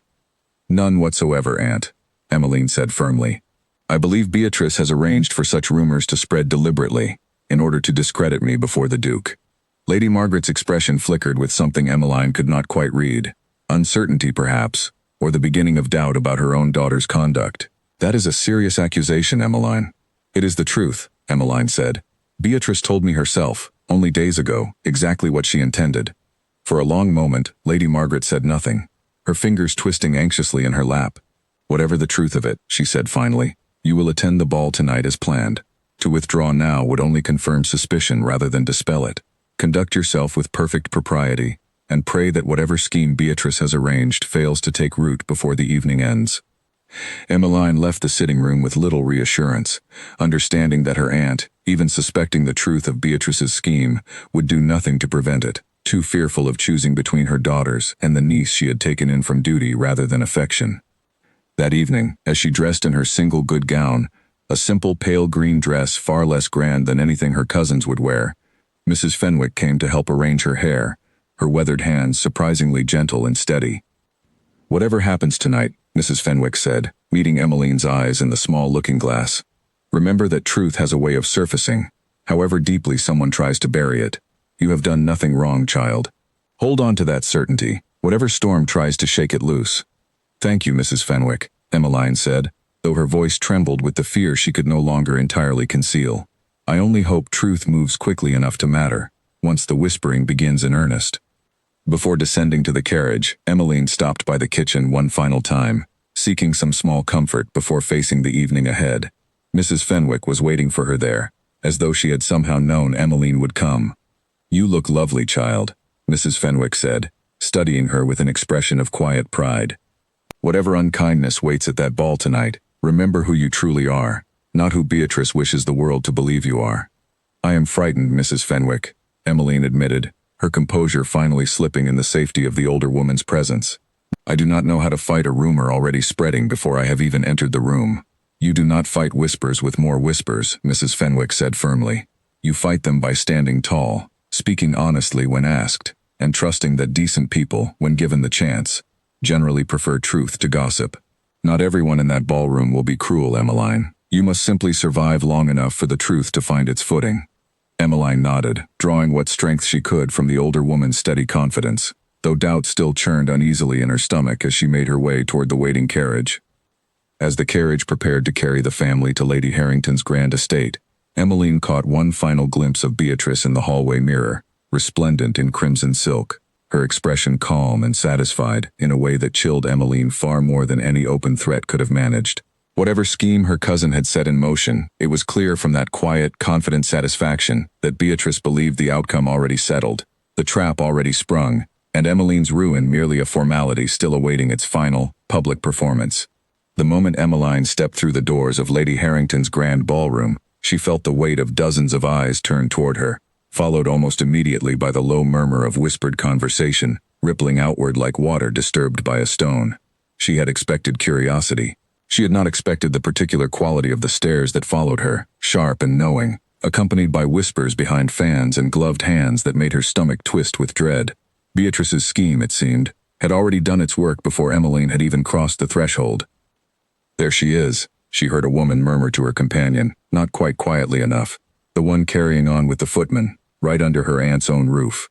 None whatsoever, Aunt, Emmeline said firmly. I believe Beatrice has arranged for such rumors to spread deliberately, in order to discredit me before the Duke. Lady Margaret's expression flickered with something Emmeline could not quite read. Uncertainty, perhaps, or the beginning of doubt about her own daughter's conduct. That is a serious accusation, Emmeline. It is the truth, Emmeline said. Beatrice told me herself, only days ago, exactly what she intended. For a long moment, Lady Margaret said nothing, her fingers twisting anxiously in her lap. Whatever the truth of it, she said finally, you will attend the ball tonight as planned. To withdraw now would only confirm suspicion rather than dispel it. Conduct yourself with perfect propriety, and pray that whatever scheme Beatrice has arranged fails to take root before the evening ends. Emmeline left the sitting room with little reassurance, understanding that her aunt, even suspecting the truth of Beatrice's scheme, would do nothing to prevent it, too fearful of choosing between her daughters and the niece she had taken in from duty rather than affection. That evening, as she dressed in her single good gown, a simple pale green dress far less grand than anything her cousins would wear, Mrs. Fenwick came to help arrange her hair, her weathered hands surprisingly gentle and steady. Whatever happens tonight, Mrs. Fenwick said, meeting Emmeline's eyes in the small looking-glass, remember that truth has a way of surfacing, however deeply someone tries to bury it. You have done nothing wrong, child. Hold on to that certainty, whatever storm tries to shake it loose. Thank you, Mrs. Fenwick, Emmeline said, though her voice trembled with the fear she could no longer entirely conceal. I only hope truth moves quickly enough to matter, once the whispering begins in earnest. Before descending to the carriage, Emmeline stopped by the kitchen one final time, seeking some small comfort before facing the evening ahead. Mrs. Fenwick was waiting for her there, as though she had somehow known Emmeline would come. You look lovely, child, Mrs. Fenwick said, studying her with an expression of quiet pride. Whatever unkindness waits at that ball tonight, remember who you truly are, not who Beatrice wishes the world to believe you are. I am frightened, Mrs. Fenwick, Emmeline admitted, her composure finally slipping in the safety of the older woman's presence. I do not know how to fight a rumor already spreading before I have even entered the room. You do not fight whispers with more whispers, Mrs. Fenwick said firmly. You fight them by standing tall, speaking honestly when asked, and trusting that decent people, when given the chance, generally prefer truth to gossip. Not everyone in that ballroom will be cruel, Emmeline. You must simply survive long enough for the truth to find its footing. Emmeline nodded, drawing what strength she could from the older woman's steady confidence, though doubt still churned uneasily in her stomach as she made her way toward the waiting carriage. As the carriage prepared to carry the family to Lady Harrington's grand estate, Emmeline caught one final glimpse of Beatrice in the hallway mirror, resplendent in crimson silk, her expression calm and satisfied in a way that chilled Emmeline far more than any open threat could have managed. Whatever scheme her cousin had set in motion, it was clear from that quiet, confident satisfaction that Beatrice believed the outcome already settled, the trap already sprung, and Emmeline's ruin merely a formality still awaiting its final, public performance. The moment Emmeline stepped through the doors of Lady Harrington's grand ballroom, she felt the weight of dozens of eyes turned toward her, followed almost immediately by the low murmur of whispered conversation, rippling outward like water disturbed by a stone. She had expected curiosity. She had not expected the particular quality of the stares that followed her, sharp and knowing, accompanied by whispers behind fans and gloved hands that made her stomach twist with dread. Beatrice's scheme, it seemed, had already done its work before Emmeline had even crossed the threshold. There she is, she heard a woman murmur to her companion, not quite quietly enough, the one carrying on with the footman, right under her aunt's own roof.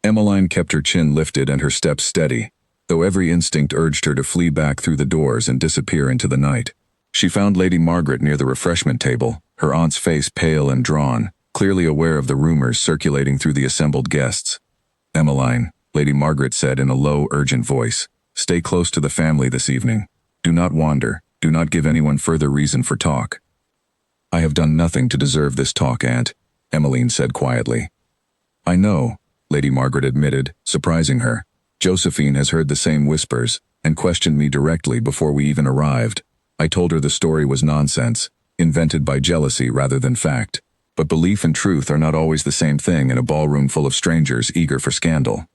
Emmeline kept her chin lifted and her steps steady, though every instinct urged her to flee back through the doors and disappear into the night. She found Lady Margaret near the refreshment table, her aunt's face pale and drawn, clearly aware of the rumors circulating through the assembled guests. "Emmeline," Lady Margaret said in a low, urgent voice, "stay close to the family this evening. Do not wander, do not give anyone further reason for talk." "I have done nothing to deserve this talk, Aunt," Emmeline said quietly. "I know," Lady Margaret admitted, surprising her. "Josephine has heard the same whispers, and questioned me directly before we even arrived. I told her the story was nonsense, invented by jealousy rather than fact. But belief and truth are not always the same thing in a ballroom full of strangers eager for scandal."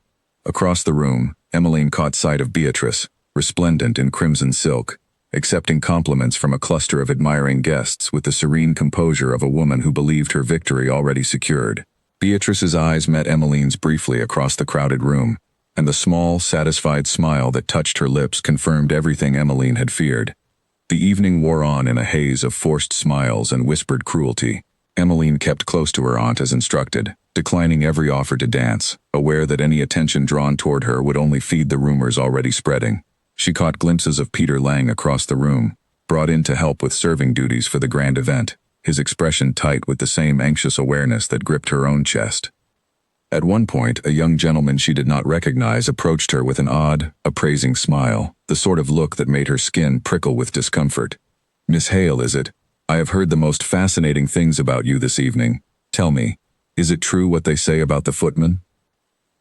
Across the room, Emmeline caught sight of Beatrice, resplendent in crimson silk, accepting compliments from a cluster of admiring guests with the serene composure of a woman who believed her victory already secured. Beatrice's eyes met Emmeline's briefly across the crowded room, and the small, satisfied smile that touched her lips confirmed everything Emmeline had feared. The evening wore on in a haze of forced smiles and whispered cruelty. Emmeline kept close to her aunt as instructed, declining every offer to dance, aware that any attention drawn toward her would only feed the rumors already spreading. She caught glimpses of Peter Lang across the room, brought in to help with serving duties for the grand event, his expression tight with the same anxious awareness that gripped her own chest. At one point, a young gentleman she did not recognize approached her with an odd, appraising smile, the sort of look that made her skin prickle with discomfort. "Miss Hale, is it? I have heard the most fascinating things about you this evening. Tell me, is it true what they say about the footman?"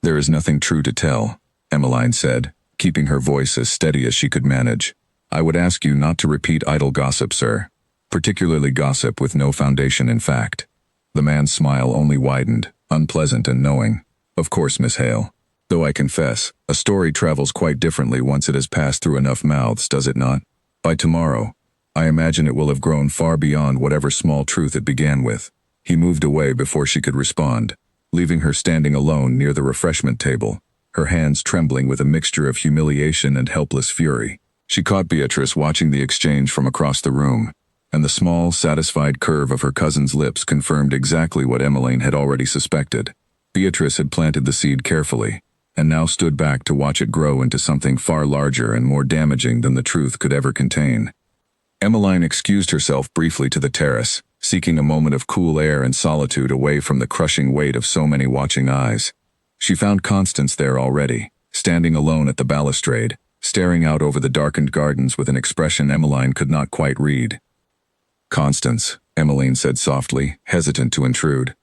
"There is nothing true to tell," Emmeline said, keeping her voice as steady as she could manage. "I would ask you not to repeat idle gossip, sir, particularly gossip with no foundation in fact." The man's smile only widened, unpleasant and knowing. "Of course, Miss Hale. Though I confess, a story travels quite differently once it has passed through enough mouths, does it not? By tomorrow, I imagine it will have grown far beyond whatever small truth it began with." He moved away before she could respond, leaving her standing alone near the refreshment table, her hands trembling with a mixture of humiliation and helpless fury. She caught Beatrice watching the exchange from across the room, and the small, satisfied curve of her cousin's lips confirmed exactly what Emmeline had already suspected. Beatrice had planted the seed carefully, and now stood back to watch it grow into something far larger and more damaging than the truth could ever contain. Emmeline excused herself briefly to the terrace, seeking a moment of cool air and solitude away from the crushing weight of so many watching eyes. She found Constance there already, standing alone at the balustrade, staring out over the darkened gardens with an expression Emmeline could not quite read. "Constance," Emmeline said softly, hesitant to intrude.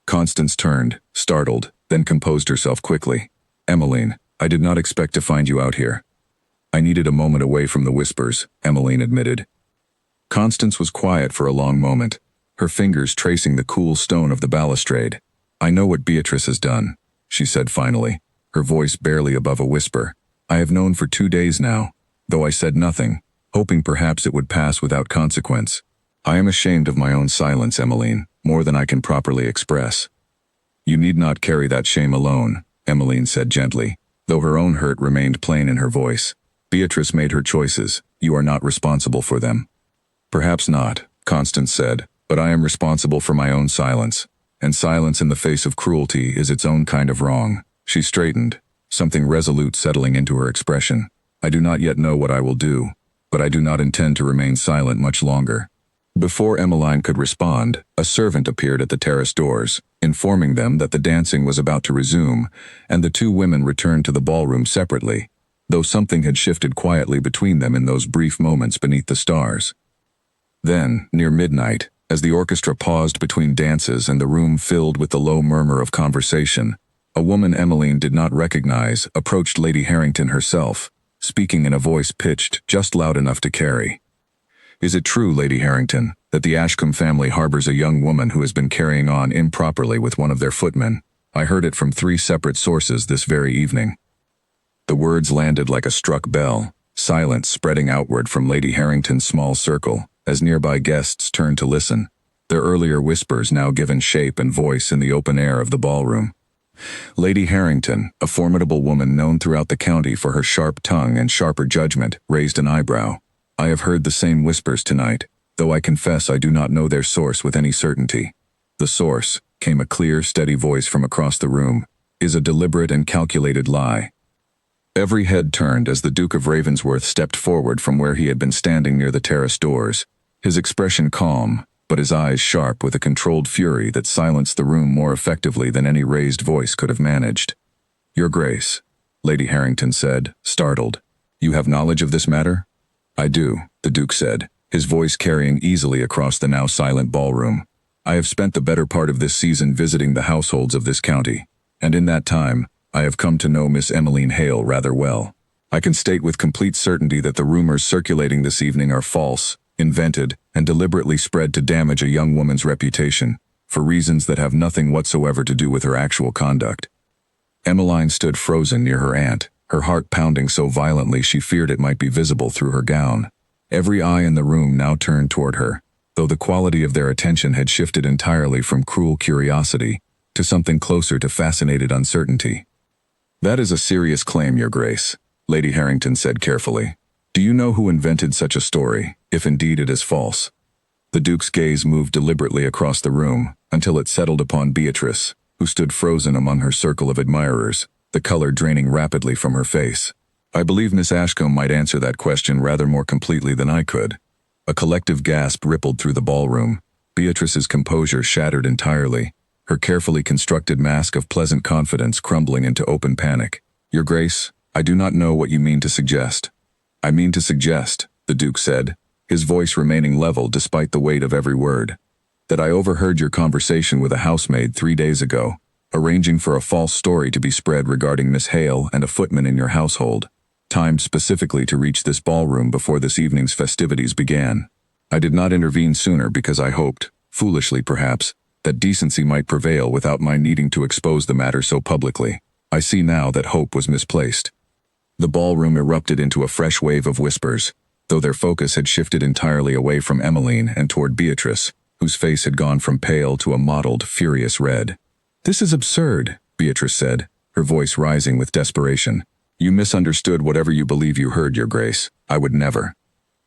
Constance turned, startled, then composed herself quickly. "Emmeline, I did not expect to find you out here." "I needed a moment away from the whispers," Emmeline admitted. Constance was quiet for a long moment, her fingers tracing the cool stone of the balustrade. "I know what Beatrice has done," she said finally, her voice barely above a whisper. "I have known for 2 days now, though I said nothing, hoping perhaps it would pass without consequence. I am ashamed of my own silence, Emmeline, more than I can properly express." "You need not carry that shame alone," Emmeline said gently, though her own hurt remained plain in her voice. "Beatrice made her choices. You are not responsible for them." "Perhaps not," Constance said, "but I am responsible for my own silence, and silence in the face of cruelty is its own kind of wrong." She straightened, something resolute settling into her expression. "I do not yet know what I will do, but I do not intend to remain silent much longer." Before Emmeline could respond, a servant appeared at the terrace doors, informing them that the dancing was about to resume, and the two women returned to the ballroom separately, though something had shifted quietly between them in those brief moments beneath the stars. Then, near midnight, as the orchestra paused between dances and the room filled with the low murmur of conversation, a woman Emmeline did not recognize approached Lady Harrington herself, speaking in a voice pitched just loud enough to carry. "Is it true, Lady Harrington, that the Ashcombe family harbors a young woman who has been carrying on improperly with one of their footmen? I heard it from 3 separate sources this very evening." The words landed like a struck bell, silence spreading outward from Lady Harrington's small circle, as nearby guests turned to listen, their earlier whispers now given shape and voice in the open air of the ballroom. Lady Harrington, a formidable woman known throughout the county for her sharp tongue and sharper judgment, raised an eyebrow. "I have heard the same whispers tonight, though I confess I do not know their source with any certainty." "The source," came a clear, steady voice from across the room, is a deliberate and calculated lie. Every head turned as the Duke of Ravensworth stepped forward from where he had been standing near the terrace doors, his expression calm, but his eyes sharp with a controlled fury that silenced the room more effectively than any raised voice could have managed. "Your Grace," Lady Harrington said, startled. "You have knowledge of this matter?" "I do," the Duke said, his voice carrying easily across the now silent ballroom. "I have spent the better part of this season visiting the households of this county, and in that time, I have come to know Miss Emmeline Hale rather well. I can state with complete certainty that the rumors circulating this evening are false, invented, and deliberately spread to damage a young woman's reputation, for reasons that have nothing whatsoever to do with her actual conduct." Emmeline stood frozen near her aunt, her heart pounding so violently she feared it might be visible through her gown. Every eye in the room now turned toward her, though the quality of their attention had shifted entirely from cruel curiosity to something closer to fascinated uncertainty. "That is a serious claim, Your Grace," Lady Harrington said carefully. "Do you know who invented such a story, if indeed it is false?" The Duke's gaze moved deliberately across the room until it settled upon Beatrice, who stood frozen among her circle of admirers, the color draining rapidly from her face. "I believe Miss Ashcombe might answer that question rather more completely than I could." A collective gasp rippled through the ballroom. Beatrice's composure shattered entirely, her carefully constructed mask of pleasant confidence crumbling into open panic. "Your Grace, I do not know what you mean to suggest." "I mean to suggest," the Duke said, his voice remaining level despite the weight of every word, "that I overheard your conversation with a housemaid 3 days ago, arranging for a false story to be spread regarding Miss Hale and a footman in your household, timed specifically to reach this ballroom before this evening's festivities began. I did not intervene sooner because I hoped, foolishly perhaps, that decency might prevail without my needing to expose the matter so publicly. I see now that hope was misplaced." The ballroom erupted into a fresh wave of whispers, though their focus had shifted entirely away from Emmeline and toward Beatrice, whose face had gone from pale to a mottled, furious red. "This is absurd," Beatrice said, her voice rising with desperation. "You misunderstood whatever you believe you heard, Your Grace. I would never."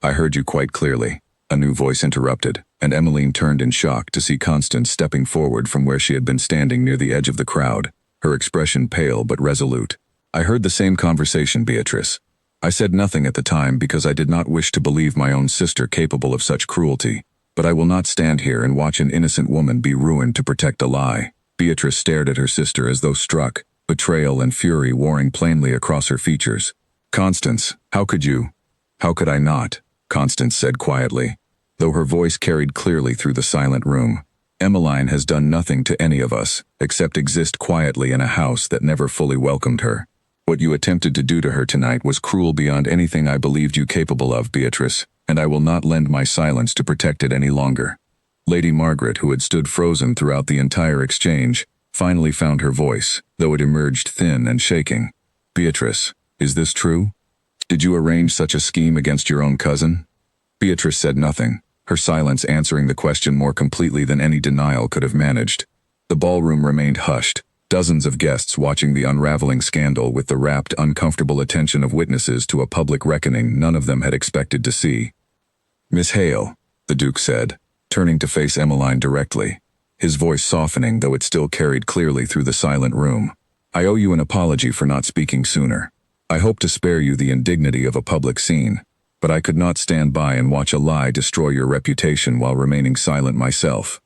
"I heard you quite clearly," a new voice interrupted, and Emmeline turned in shock to see Constance stepping forward from where she had been standing near the edge of the crowd, her expression pale but resolute. "I heard the same conversation, Beatrice. I said nothing at the time because I did not wish to believe my own sister capable of such cruelty, but I will not stand here and watch an innocent woman be ruined to protect a lie." Beatrice stared at her sister as though struck, betrayal and fury warring plainly across her features. "Constance, how could you?" "How could I not?" Constance said quietly, though her voice carried clearly through the silent room. "Emmeline has done nothing to any of us, except exist quietly in a house that never fully welcomed her. What you attempted to do to her tonight was cruel beyond anything I believed you capable of, Beatrice, and I will not lend my silence to protect it any longer." Lady Margaret, who had stood frozen throughout the entire exchange, finally found her voice, though it emerged thin and shaking. "Beatrice, is this true? Did you arrange such a scheme against your own cousin?" Beatrice said nothing, her silence answering the question more completely than any denial could have managed. The ballroom remained hushed, dozens of guests watching the unraveling scandal with the rapt, uncomfortable attention of witnesses to a public reckoning none of them had expected to see. "Miss Hale," the Duke said, turning to face Emmeline directly, his voice softening though it still carried clearly through the silent room. "I owe you an apology for not speaking sooner. I hope to spare you the indignity of a public scene, but I could not stand by and watch a lie destroy your reputation while remaining silent myself."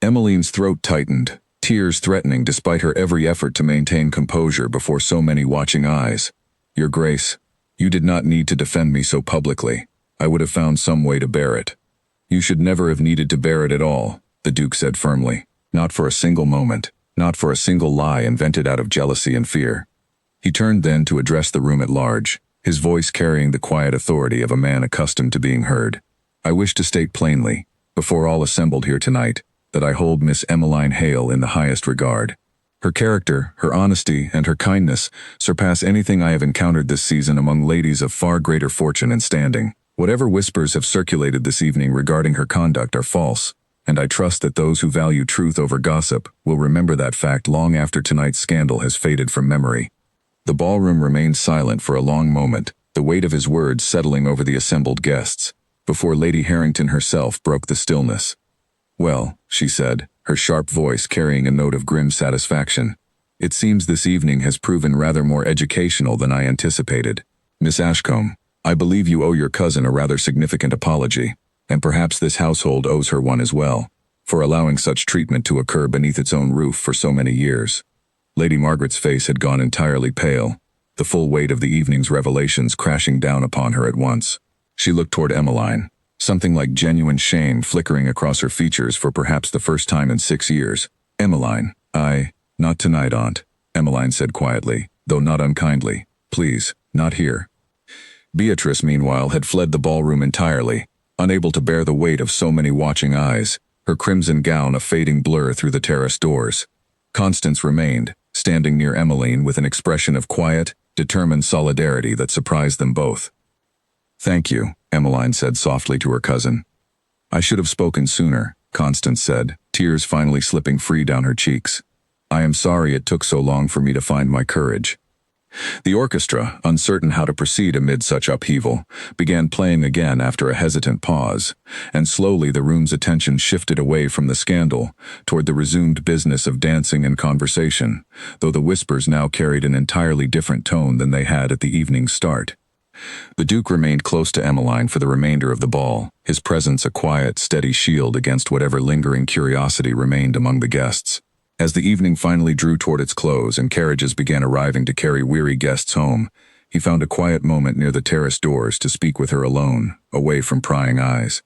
Emmeline's throat tightened, tears threatening despite her every effort to maintain composure before so many watching eyes. "Your Grace, you did not need to defend me so publicly. I would have found some way to bear it." "You should never have needed to bear it at all," the Duke said firmly. "Not for a single moment, not for a single lie invented out of jealousy and fear." He turned then to address the room at large, his voice carrying the quiet authority of a man accustomed to being heard. "I wish to state plainly, before all assembled here tonight, that I hold Miss Emmeline Hale in the highest regard. Her character, her honesty, and her kindness surpass anything I have encountered this season among ladies of far greater fortune and standing. Whatever whispers have circulated this evening regarding her conduct are false, and I trust that those who value truth over gossip will remember that fact long after tonight's scandal has faded from memory." The ballroom remained silent for a long moment, the weight of his words settling over the assembled guests, before Lady Harrington herself broke the stillness. "Well," she said, her sharp voice carrying a note of grim satisfaction, It seems this evening has proven rather more educational than I anticipated. Miss Ashcombe, I believe you owe your cousin a rather significant apology, and perhaps this household owes her one as well, for allowing such treatment to occur beneath its own roof for so many years. Lady Margaret's face had gone entirely pale, the full weight of the evening's revelations crashing down upon her at once. She looked toward Emmeline, something like genuine shame flickering across her features for perhaps the first time in 6 years. Emmeline, not tonight, Aunt, Emmeline said quietly, though not unkindly. Please, not here. Beatrice, meanwhile, had fled the ballroom entirely, unable to bear the weight of so many watching eyes, her crimson gown a fading blur through the terrace doors. Constance remained, standing near Emmeline with an expression of quiet, determined solidarity that surprised them both. Thank you, Emmeline said softly to her cousin. I should have spoken sooner, Constance said, tears finally slipping free down her cheeks. I am sorry it took so long for me to find my courage. The orchestra, uncertain how to proceed amid such upheaval, began playing again after a hesitant pause, and slowly the room's attention shifted away from the scandal toward the resumed business of dancing and conversation, though the whispers now carried an entirely different tone than they had at the evening's start. The Duke remained close to Emmeline for the remainder of the ball, his presence a quiet, steady shield against whatever lingering curiosity remained among the guests. As the evening finally drew toward its close and carriages began arriving to carry weary guests home, he found a quiet moment near the terrace doors to speak with her alone, away from prying eyes.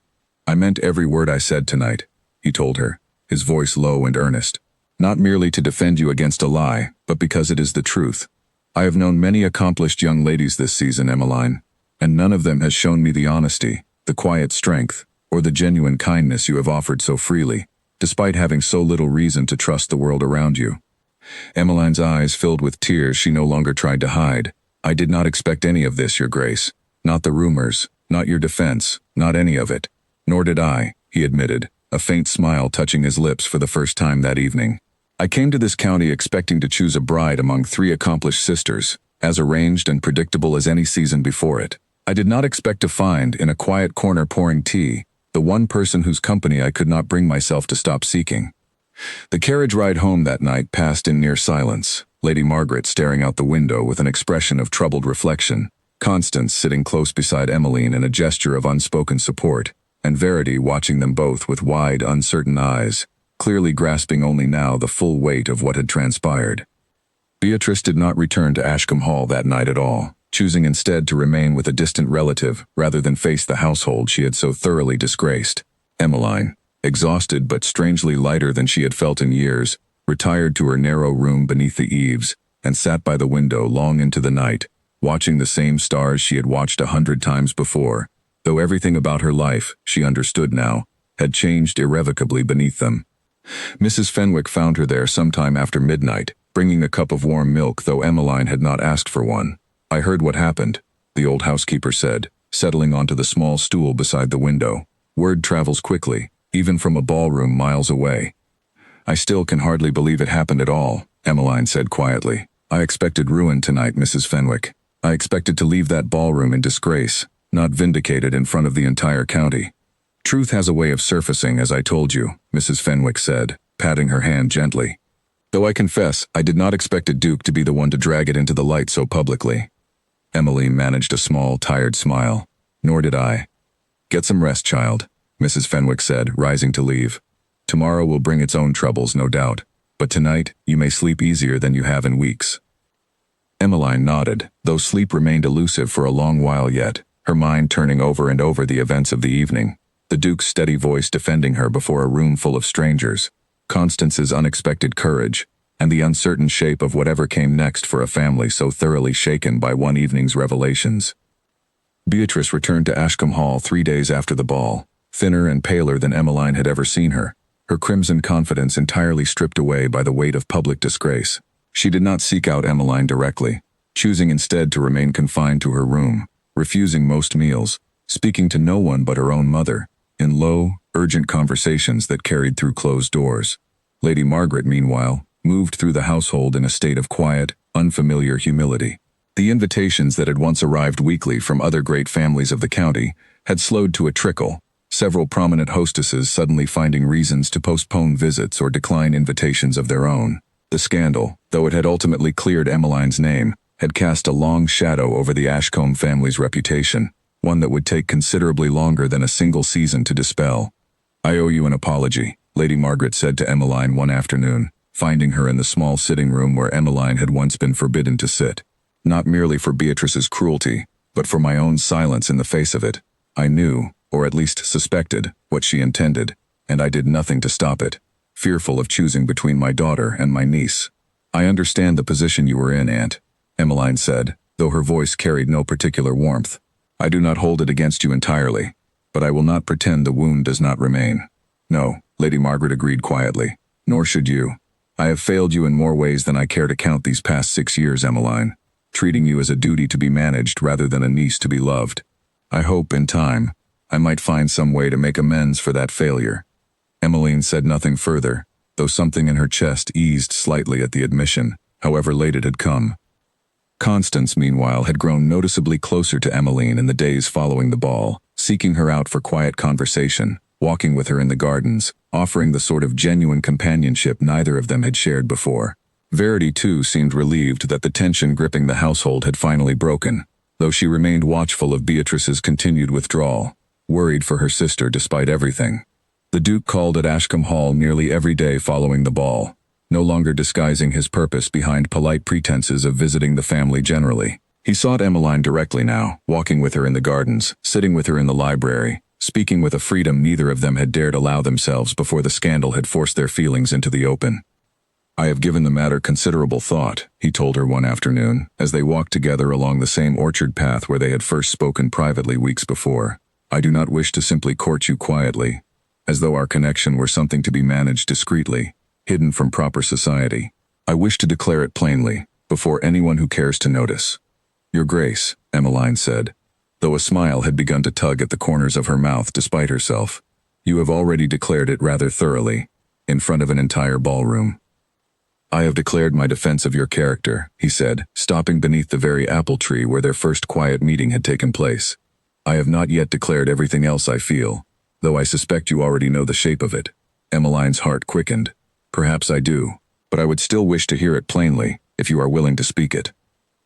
I meant every word I said tonight, he told her, his voice low and earnest. Not merely to defend you against a lie, but because it is the truth. I have known many accomplished young ladies this season, Emmeline, and none of them has shown me the honesty, the quiet strength, or the genuine kindness you have offered so freely, despite having so little reason to trust the world around you. Emmeline's eyes filled with tears she no longer tried to hide. I did not expect any of this, Your Grace. Not the rumors, not your defense, not any of it. Nor did I, he admitted, a faint smile touching his lips for the first time that evening. I came to this county expecting to choose a bride among 3 accomplished sisters, as arranged and predictable as any season before it. I did not expect to find, in a quiet corner pouring tea, the one person whose company I could not bring myself to stop seeking. The carriage ride home that night passed in near silence, Lady Margaret staring out the window with an expression of troubled reflection, Constance sitting close beside Emmeline in a gesture of unspoken support, and Verity watching them both with wide, uncertain eyes, clearly grasping only now the full weight of what had transpired. Beatrice did not return to Ashcombe Hall that night at all, choosing instead to remain with a distant relative rather than face the household she had so thoroughly disgraced. Emmeline, exhausted but strangely lighter than she had felt in years, retired to her narrow room beneath the eaves and sat by the window long into the night, watching the same stars she had watched 100 times before, though everything about her life, she understood now, had changed irrevocably beneath them. Mrs. Fenwick found her there sometime after midnight, bringing a cup of warm milk, though Emmeline had not asked for one. I heard what happened, the old housekeeper said, settling onto the small stool beside the window. Word travels quickly, even from a ballroom miles away. I still can hardly believe it happened at all, Emmeline said quietly. I expected ruin tonight, Mrs. Fenwick. I expected to leave that ballroom in disgrace, not vindicated in front of the entire county. Truth has a way of surfacing, as I told you, Mrs. Fenwick said, patting her hand gently. Though I confess, I did not expect a duke to be the one to drag it into the light so publicly. Emmeline managed a small, tired smile. Nor did I. Get some rest, child, Mrs. Fenwick said, rising to leave. Tomorrow will bring its own troubles, no doubt, but tonight you may sleep easier than you have in weeks. Emmeline nodded, though sleep remained elusive for a long while yet, her mind turning over and over the events of the evening, the Duke's steady voice defending her before a room full of strangers, Constance's unexpected courage, and the uncertain shape of whatever came next for a family so thoroughly shaken by one evening's revelations. Beatrice returned to Ashcombe Hall 3 days after the ball, thinner and paler than Emmeline had ever seen her, her crimson confidence entirely stripped away by the weight of public disgrace. She did not seek out Emmeline directly, choosing instead to remain confined to her room, refusing most meals, speaking to no one but her own mother, in low, urgent conversations that carried through closed doors. Lady Margaret, meanwhile, moved through the household in a state of quiet, unfamiliar humility. The invitations that had once arrived weekly from other great families of the county had slowed to a trickle, several prominent hostesses suddenly finding reasons to postpone visits or decline invitations of their own. The scandal, though it had ultimately cleared Emmeline's name, had cast a long shadow over the Ashcombe family's reputation, one that would take considerably longer than a single season to dispel. "I owe you an apology," Lady Margaret said to Emmeline one afternoon, finding her in the small sitting room where Emmeline had once been forbidden to sit. "Not merely for Beatrice's cruelty, but for my own silence in the face of it. I knew, or at least suspected, what she intended, and I did nothing to stop it, fearful of choosing between my daughter and my niece." "I understand the position you were in, Aunt," Emmeline said, though her voice carried no particular warmth. "I do not hold it against you entirely, but I will not pretend the wound does not remain." "No," Lady Margaret agreed quietly, "nor should you. I have failed you in more ways than I care to count these past 6 years, Emmeline, treating you as a duty to be managed rather than a niece to be loved. I hope, in time, I might find some way to make amends for that failure." Emmeline said nothing further, though something in her chest eased slightly at the admission, however late it had come. Constance, meanwhile, had grown noticeably closer to Emmeline in the days following the ball, seeking her out for quiet conversation, walking with her in the gardens, offering the sort of genuine companionship neither of them had shared before. Verity, too, seemed relieved that the tension gripping the household had finally broken, though she remained watchful of Beatrice's continued withdrawal, worried for her sister despite everything. The Duke called at Ashcombe Hall nearly every day following the ball, no longer disguising his purpose behind polite pretenses of visiting the family generally. He sought Emmeline directly now, walking with her in the gardens, sitting with her in the library, speaking with a freedom neither of them had dared allow themselves before the scandal had forced their feelings into the open. "I have given the matter considerable thought," he told her one afternoon, as they walked together along the same orchard path where they had first spoken privately weeks before. "I do not wish to simply court you quietly, as though our connection were something to be managed discreetly, hidden from proper society. I wish to declare it plainly, before anyone who cares to notice." "Your Grace," Emmeline said, though a smile had begun to tug at the corners of her mouth despite herself, "you have already declared it rather thoroughly, in front of an entire ballroom." "I have declared my defense of your character," he said, stopping beneath the very apple tree where their first quiet meeting had taken place. "I have not yet declared everything else I feel, though I suspect you already know the shape of it." Emmeline's heart quickened. "Perhaps I do, but I would still wish to hear it plainly, if you are willing to speak it."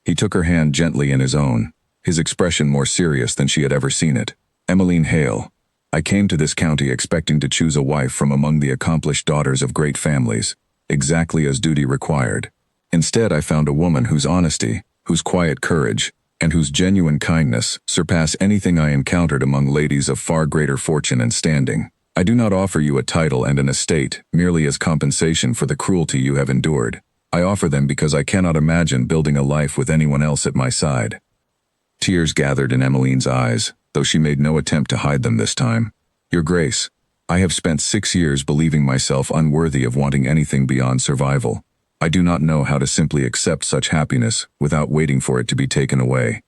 He took her hand gently in his own, his expression more serious than she had ever seen it. "Emmeline Hale, I came to this county expecting to choose a wife from among the accomplished daughters of great families, exactly as duty required. Instead, I found a woman whose honesty, whose quiet courage, and whose genuine kindness surpass anything I encountered among ladies of far greater fortune and standing. I do not offer you a title and an estate merely as compensation for the cruelty you have endured. I offer them because I cannot imagine building a life with anyone else at my side." Tears gathered in Emmeline's eyes, though she made no attempt to hide them this time. "Your Grace, I have spent 6 years believing myself unworthy of wanting anything beyond survival. I do not know how to simply accept such happiness without waiting for it to be taken away."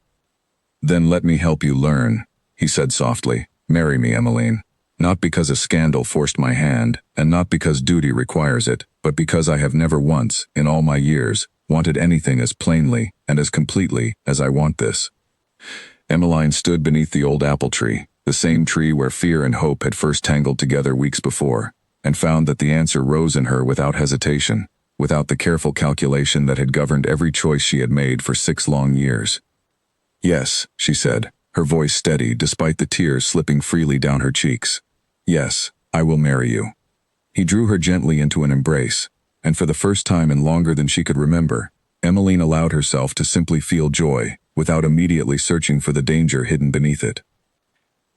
"Then let me help you learn," he said softly. "Marry me, Emmeline. Not because a scandal forced my hand, and not because duty requires it, but because I have never once, in all my years, wanted anything as plainly and as completely as I want this." Emmeline stood beneath the old apple tree, the same tree where fear and hope had first tangled together weeks before, and found that the answer rose in her without hesitation, without the careful calculation that had governed every choice she had made for 6 long years. "Yes," she said, her voice steady despite the tears slipping freely down her cheeks. "Yes, I will marry you." He drew her gently into an embrace, and for the first time in longer than she could remember, Emmeline allowed herself to simply feel joy, without immediately searching for the danger hidden beneath it.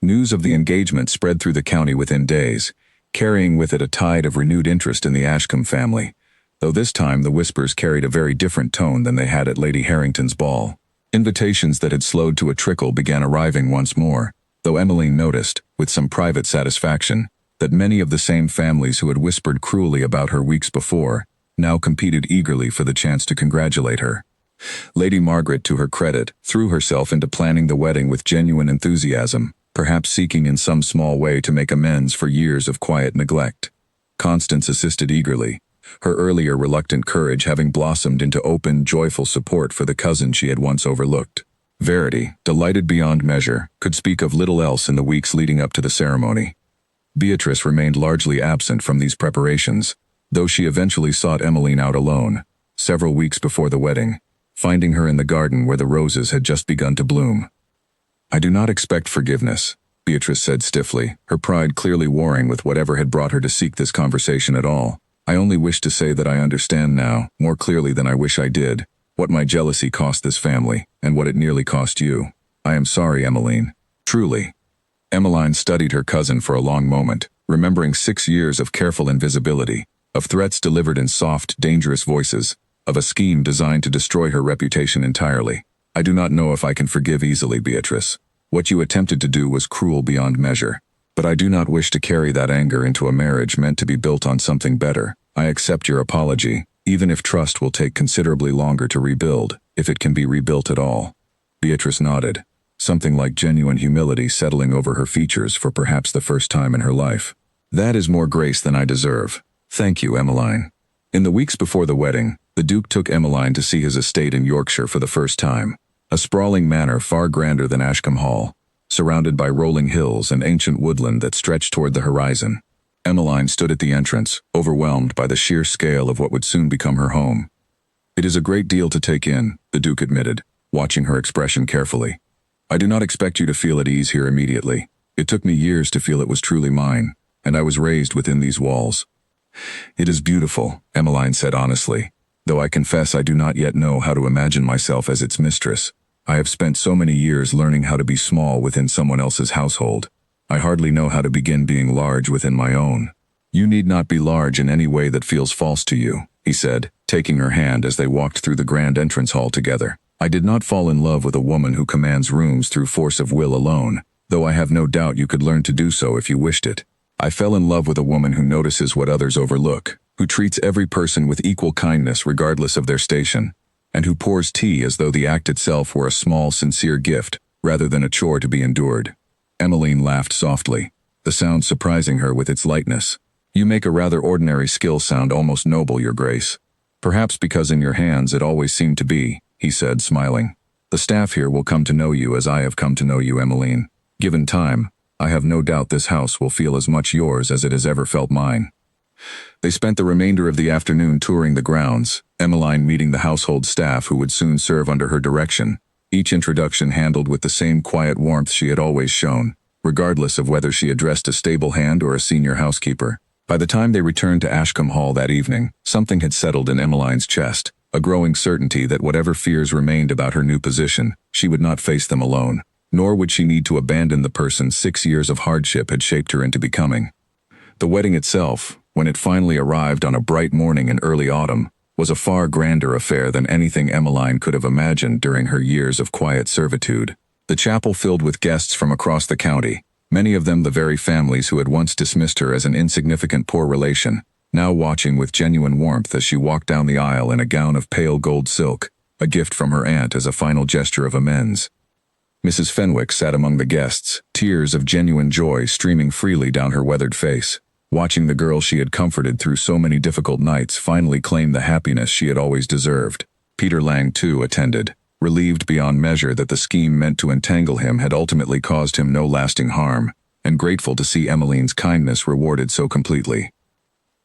News of the engagement spread through the county within days, carrying with it a tide of renewed interest in the Ashcombe family, though this time the whispers carried a very different tone than they had at Lady Harrington's ball. Invitations that had slowed to a trickle began arriving once more, though Emmeline noticed, with some private satisfaction, that many of the same families who had whispered cruelly about her weeks before now competed eagerly for the chance to congratulate her. Lady Margaret, to her credit, threw herself into planning the wedding with genuine enthusiasm, perhaps seeking in some small way to make amends for years of quiet neglect. Constance assisted eagerly, her earlier reluctant courage having blossomed into open, joyful support for the cousin she had once overlooked. Verity, delighted beyond measure, could speak of little else in the weeks leading up to the ceremony. Beatrice remained largely absent from these preparations, though Emmeline, though she eventually sought Emmeline out alone, several weeks before the wedding, finding her in the garden where the roses had just begun to bloom. "I do not expect forgiveness," Beatrice said stiffly, her pride clearly warring with whatever had brought her to seek this conversation at all. "I only wish to say that I understand now, more clearly than I wish I did, what my jealousy cost this family, and what it nearly cost you. I am sorry, Emmeline. Truly." Emmeline studied her cousin for a long moment, remembering 6 years of careful invisibility, of threats delivered in soft, dangerous voices, of a scheme designed to destroy her reputation entirely. "I do not know if I can forgive easily, Beatrice. What you attempted to do was cruel beyond measure. But I do not wish to carry that anger into a marriage meant to be built on something better. I accept your apology, even if trust will take considerably longer to rebuild, if it can be rebuilt at all." Beatrice nodded, something like genuine humility settling over her features for perhaps the first time in her life. "That is more grace than I deserve. Thank you, Emmeline." In the weeks before the wedding, the Duke took Emmeline to see his estate in Yorkshire for the first time. A sprawling manor far grander than Ashcombe Hall, surrounded by rolling hills and ancient woodland that stretched toward the horizon. Emmeline stood at the entrance, overwhelmed by the sheer scale of what would soon become her home. "It is a great deal to take in," the Duke admitted, watching her expression carefully. "I do not expect you to feel at ease here immediately. It took me years to feel it was truly mine, and I was raised within these walls." "It is beautiful," Emmeline said honestly, "though I confess I do not yet know how to imagine myself as its mistress. I have spent so many years learning how to be small within someone else's household. I hardly know how to begin being large within my own." "You need not be large in any way that feels false to you," he said, taking her hand as they walked through the grand entrance hall together. "I did not fall in love with a woman who commands rooms through force of will alone, though I have no doubt you could learn to do so if you wished it. I fell in love with a woman who notices what others overlook, who treats every person with equal kindness regardless of their station, and who pours tea as though the act itself were a small, sincere gift, rather than a chore to be endured." Emmeline laughed softly, the sound surprising her with its lightness. "You make a rather ordinary skill sound almost noble, Your Grace. Perhaps because in your hands it always seemed to be," he said, smiling. "The staff here will come to know you as I have come to know you, Emmeline. Given time, I have no doubt this house will feel as much yours as it has ever felt mine." They spent the remainder of the afternoon touring the grounds, Emmeline meeting the household staff who would soon serve under her direction, each introduction handled with the same quiet warmth she had always shown, regardless of whether she addressed a stable hand or a senior housekeeper. By the time they returned to Ashcombe Hall that evening, something had settled in Emmeline's chest, a growing certainty that whatever fears remained about her new position, she would not face them alone, nor would she need to abandon the person 6 years of hardship had shaped her into becoming. The wedding itself, when it finally arrived on a bright morning in early autumn, was a far grander affair than anything Emmeline could have imagined during her years of quiet servitude. The chapel filled with guests from across the county, many of them the very families who had once dismissed her as an insignificant poor relation, now watching with genuine warmth as she walked down the aisle in a gown of pale gold silk, a gift from her aunt as a final gesture of amends. Mrs. Fenwick sat among the guests, tears of genuine joy streaming freely down her weathered face, watching the girl she had comforted through so many difficult nights finally claim the happiness she had always deserved. Peter Lang, too, attended, relieved beyond measure that the scheme meant to entangle him had ultimately caused him no lasting harm, and grateful to see Emmeline's kindness rewarded so completely.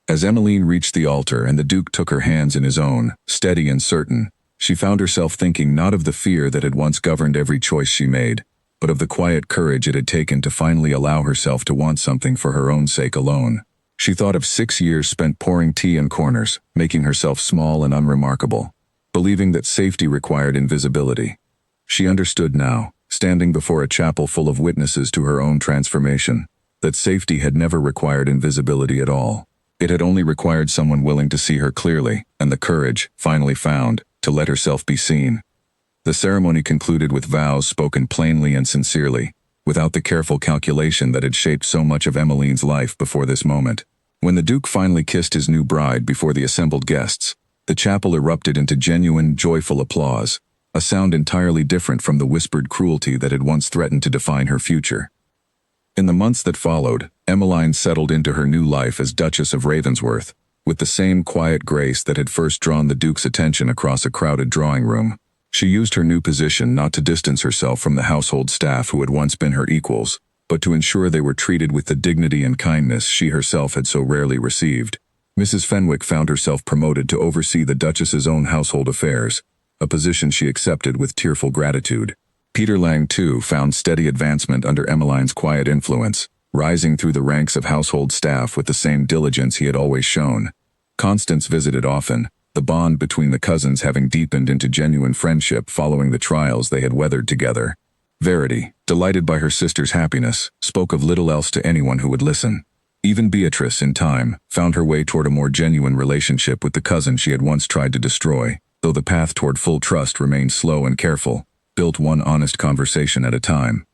As Emmeline reached the altar and the Duke took her hands in his own, steady and certain, she found herself thinking not of the fear that had once governed every choice she made, but of the quiet courage it had taken to finally allow herself to want something for her own sake alone. She thought of 6 years spent pouring tea in corners, making herself small and unremarkable, believing that safety required invisibility. She understood now, standing before a chapel full of witnesses to her own transformation, that safety had never required invisibility at all. It had only required someone willing to see her clearly, and the courage, finally found, to let herself be seen. The ceremony concluded with vows spoken plainly and sincerely, without the careful calculation that had shaped so much of Emmeline's life before this moment. When the Duke finally kissed his new bride before the assembled guests, the chapel erupted into genuine, joyful applause, a sound entirely different from the whispered cruelty that had once threatened to define her future. In the months that followed, Emmeline settled into her new life as Duchess of Ravensworth, with the same quiet grace that had first drawn the Duke's attention across a crowded drawing room. She used her new position not to distance herself from the household staff who had once been her equals, but to ensure they were treated with the dignity and kindness she herself had so rarely received. Mrs. Fenwick found herself promoted to oversee the Duchess's own household affairs, a position she accepted with tearful gratitude. Peter Lang, too, found steady advancement under Emmeline's quiet influence, rising through the ranks of household staff with the same diligence he had always shown. Constance visited often, the bond between the cousins having deepened into genuine friendship following the trials they had weathered together. Verity, delighted by her sister's happiness, spoke of little else to anyone who would listen. Even Beatrice, in time, found her way toward a more genuine relationship with the cousin she had once tried to destroy, though the path toward full trust remained slow and careful, built one honest conversation at a time.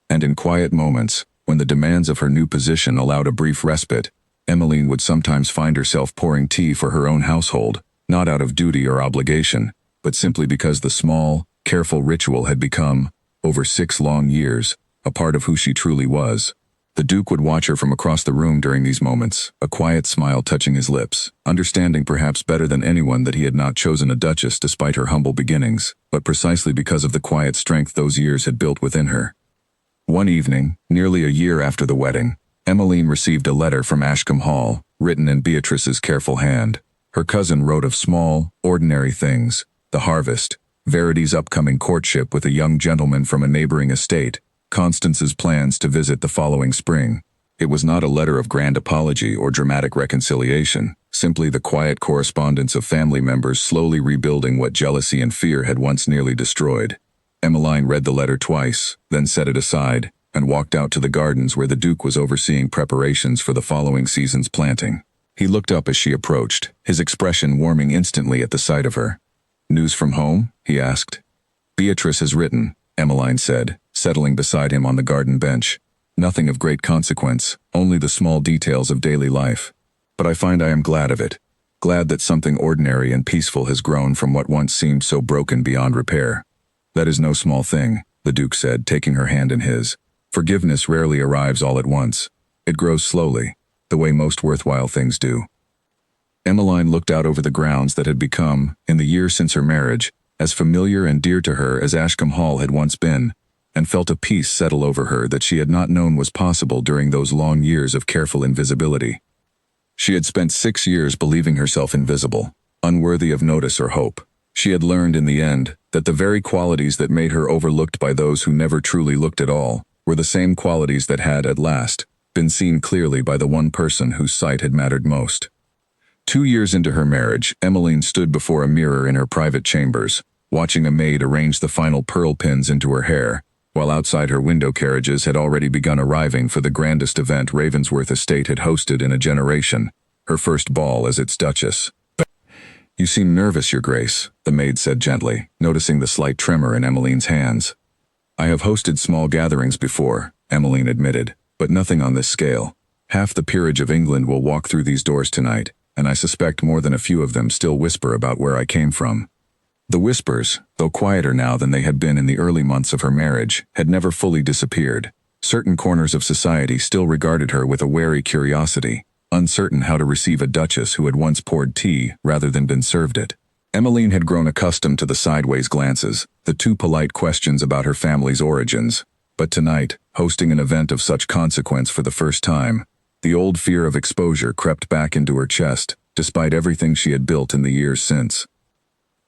And in quiet moments, when the demands of her new position allowed a brief respite, Emmeline would sometimes find herself pouring tea for her own household, not out of duty or obligation, but simply because the small, careful ritual had become, over 6 long years, a part of who she truly was. The Duke would watch her from across the room during these moments, a quiet smile touching his lips, understanding perhaps better than anyone that he had not chosen a duchess despite her humble beginnings, but precisely because of the quiet strength those years had built within her. One evening, nearly a year after the wedding, Emmeline received a letter from Ashcombe Hall, written in Beatrice's careful hand. Her cousin wrote of small, ordinary things, the harvest, Verity's upcoming courtship with a young gentleman from a neighboring estate, Constance's plans to visit the following spring. It was not a letter of grand apology or dramatic reconciliation, simply the quiet correspondence of family members slowly rebuilding what jealousy and fear had once nearly destroyed. Emmeline read the letter twice, then set it aside, and walked out to the gardens where the Duke was overseeing preparations for the following season's planting. He looked up as she approached, his expression warming instantly at the sight of her. "News from home?" he asked. "Beatrice has written," Emmeline said, settling beside him on the garden bench. "Nothing of great consequence, only the small details of daily life. But I find I am glad of it. Glad that something ordinary and peaceful has grown from what once seemed so broken beyond repair." "That is no small thing," the Duke said, taking her hand in his. "Forgiveness rarely arrives all at once. It grows slowly, the way most worthwhile things do." Emmeline looked out over the grounds that had become, in the years since her marriage, as familiar and dear to her as Ashcombe Hall had once been, and felt a peace settle over her that she had not known was possible during those long years of careful invisibility. She had spent 6 years believing herself invisible, unworthy of notice or hope. She had learned in the end that the very qualities that made her overlooked by those who never truly looked at all were the same qualities that had, at last, been seen clearly by the one person whose sight had mattered most. 2 years into her marriage, Emmeline stood before a mirror in her private chambers, watching a maid arrange the final pearl pins into her hair, while outside her window carriages had already begun arriving for the grandest event Ravensworth Estate had hosted in a generation, her first ball as its duchess. "You seem nervous, Your Grace," the maid said gently, noticing the slight tremor in Emmeline's hands. "I have hosted small gatherings before," Emmeline admitted, "but nothing on this scale. Half the peerage of England will walk through these doors tonight, and I suspect more than a few of them still whisper about where I came from." The whispers, though quieter now than they had been in the early months of her marriage, had never fully disappeared. Certain corners of society still regarded her with a wary curiosity, uncertain how to receive a duchess who had once poured tea rather than been served it. Emmeline had grown accustomed to the sideways glances, the too polite questions about her family's origins, but tonight, hosting an event of such consequence for the first time, the old fear of exposure crept back into her chest, despite everything she had built in the years since.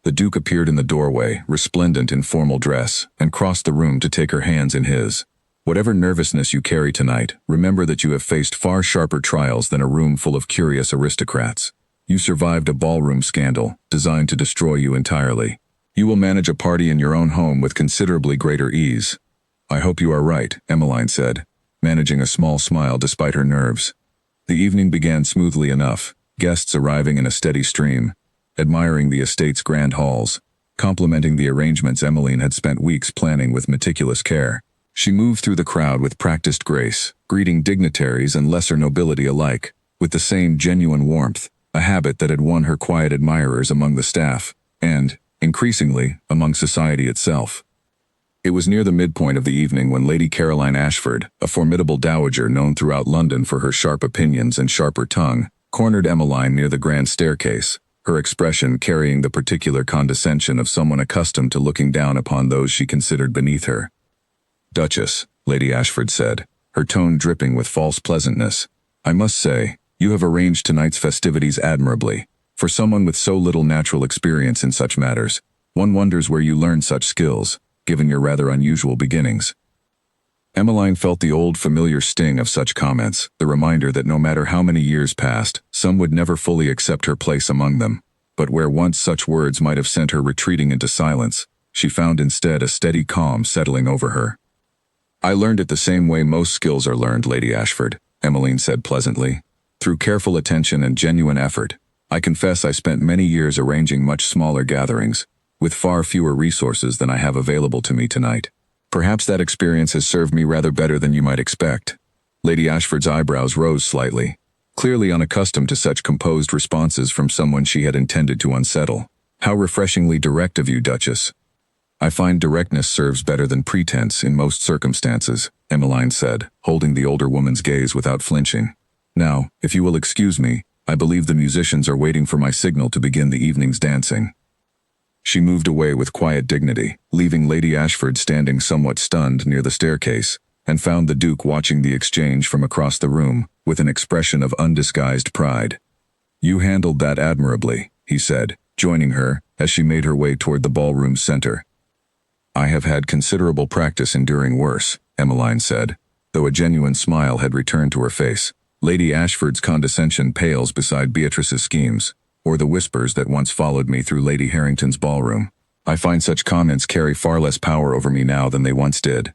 The Duke appeared in the doorway, resplendent in formal dress, and crossed the room to take her hands in his. "Whatever nervousness you carry tonight, remember that you have faced far sharper trials than a room full of curious aristocrats. You survived a ballroom scandal, designed to destroy you entirely. You will manage a party in your own home with considerably greater ease." "I hope you are right," Emmeline said, managing a small smile despite her nerves. The evening began smoothly enough, guests arriving in a steady stream, admiring the estate's grand halls, complimenting the arrangements Emmeline had spent weeks planning with meticulous care. She moved through the crowd with practiced grace, greeting dignitaries and lesser nobility alike, with the same genuine warmth, a habit that had won her quiet admirers among the staff, and, increasingly, among society itself. It was near the midpoint of the evening when Lady Caroline Ashford, a formidable dowager known throughout London for her sharp opinions and sharper tongue, cornered Emmeline near the grand staircase, her expression carrying the particular condescension of someone accustomed to looking down upon those she considered beneath her. "Duchess," Lady Ashford said, her tone dripping with false pleasantness, "I must say, You have arranged tonight's festivities admirably. For someone with so little natural experience in such matters, one wonders where you learned such skills, given your rather unusual beginnings. Emmeline felt the old familiar sting of such comments, the reminder that no matter how many years passed, some would never fully accept her place among them. But where once such words might have sent her retreating into silence, she found instead a steady calm settling over her. I learned it the same way most skills are learned, Lady Ashford, Emmeline said pleasantly. Through careful attention and genuine effort. I confess I spent many years arranging much smaller gatherings, with far fewer resources than I have available to me tonight. Perhaps that experience has served me rather better than you might expect. Lady Ashford's eyebrows rose slightly, clearly unaccustomed to such composed responses from someone she had intended to unsettle. How refreshingly direct of you, Duchess. I find directness serves better than pretense in most circumstances, Emmeline said, holding the older woman's gaze without flinching. Now, if you will excuse me, I believe the musicians are waiting for my signal to begin the evening's dancing. She moved away with quiet dignity, leaving Lady Ashford standing somewhat stunned near the staircase, and found the Duke watching the exchange from across the room, with an expression of undisguised pride. You handled that admirably, he said, joining her, as she made her way toward the ballroom's center. I have had considerable practice enduring worse, Emmeline said, though a genuine smile had returned to her face. Lady Ashford's condescension pales beside Beatrice's schemes, or the whispers that once followed me through Lady Harrington's ballroom. I find such comments carry far less power over me now than they once did.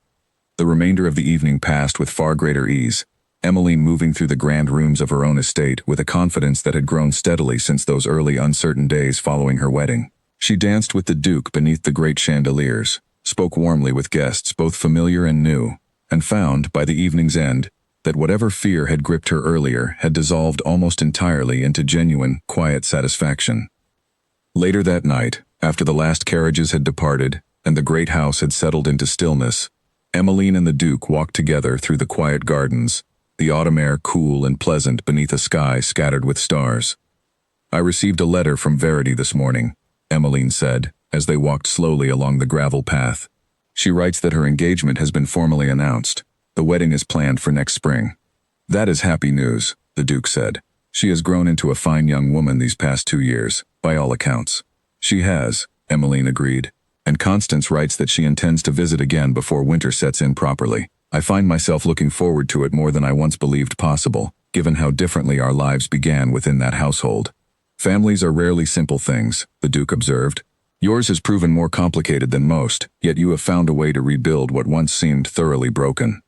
The remainder of the evening passed with far greater ease, Emmeline moving through the grand rooms of her own estate with a confidence that had grown steadily since those early uncertain days following her wedding. She danced with the Duke beneath the great chandeliers, spoke warmly with guests both familiar and new, and found, by the evening's end, that whatever fear had gripped her earlier had dissolved almost entirely into genuine, quiet satisfaction. Later that night, after the last carriages had departed and the great house had settled into stillness, Emmeline and the Duke walked together through the quiet gardens, the autumn air cool and pleasant beneath a sky scattered with stars. I received a letter from Verity this morning, Emmeline said, as they walked slowly along the gravel path. She writes that her engagement has been formally announced. The wedding is planned for next spring. That is happy news, the Duke said. She has grown into a fine young woman these past 2 years, by all accounts. She has, Emmeline agreed. And Constance writes that she intends to visit again before winter sets in properly. I find myself looking forward to it more than I once believed possible, given how differently our lives began within that household. Families are rarely simple things, the Duke observed. Yours has proven more complicated than most, yet you have found a way to rebuild what once seemed thoroughly broken.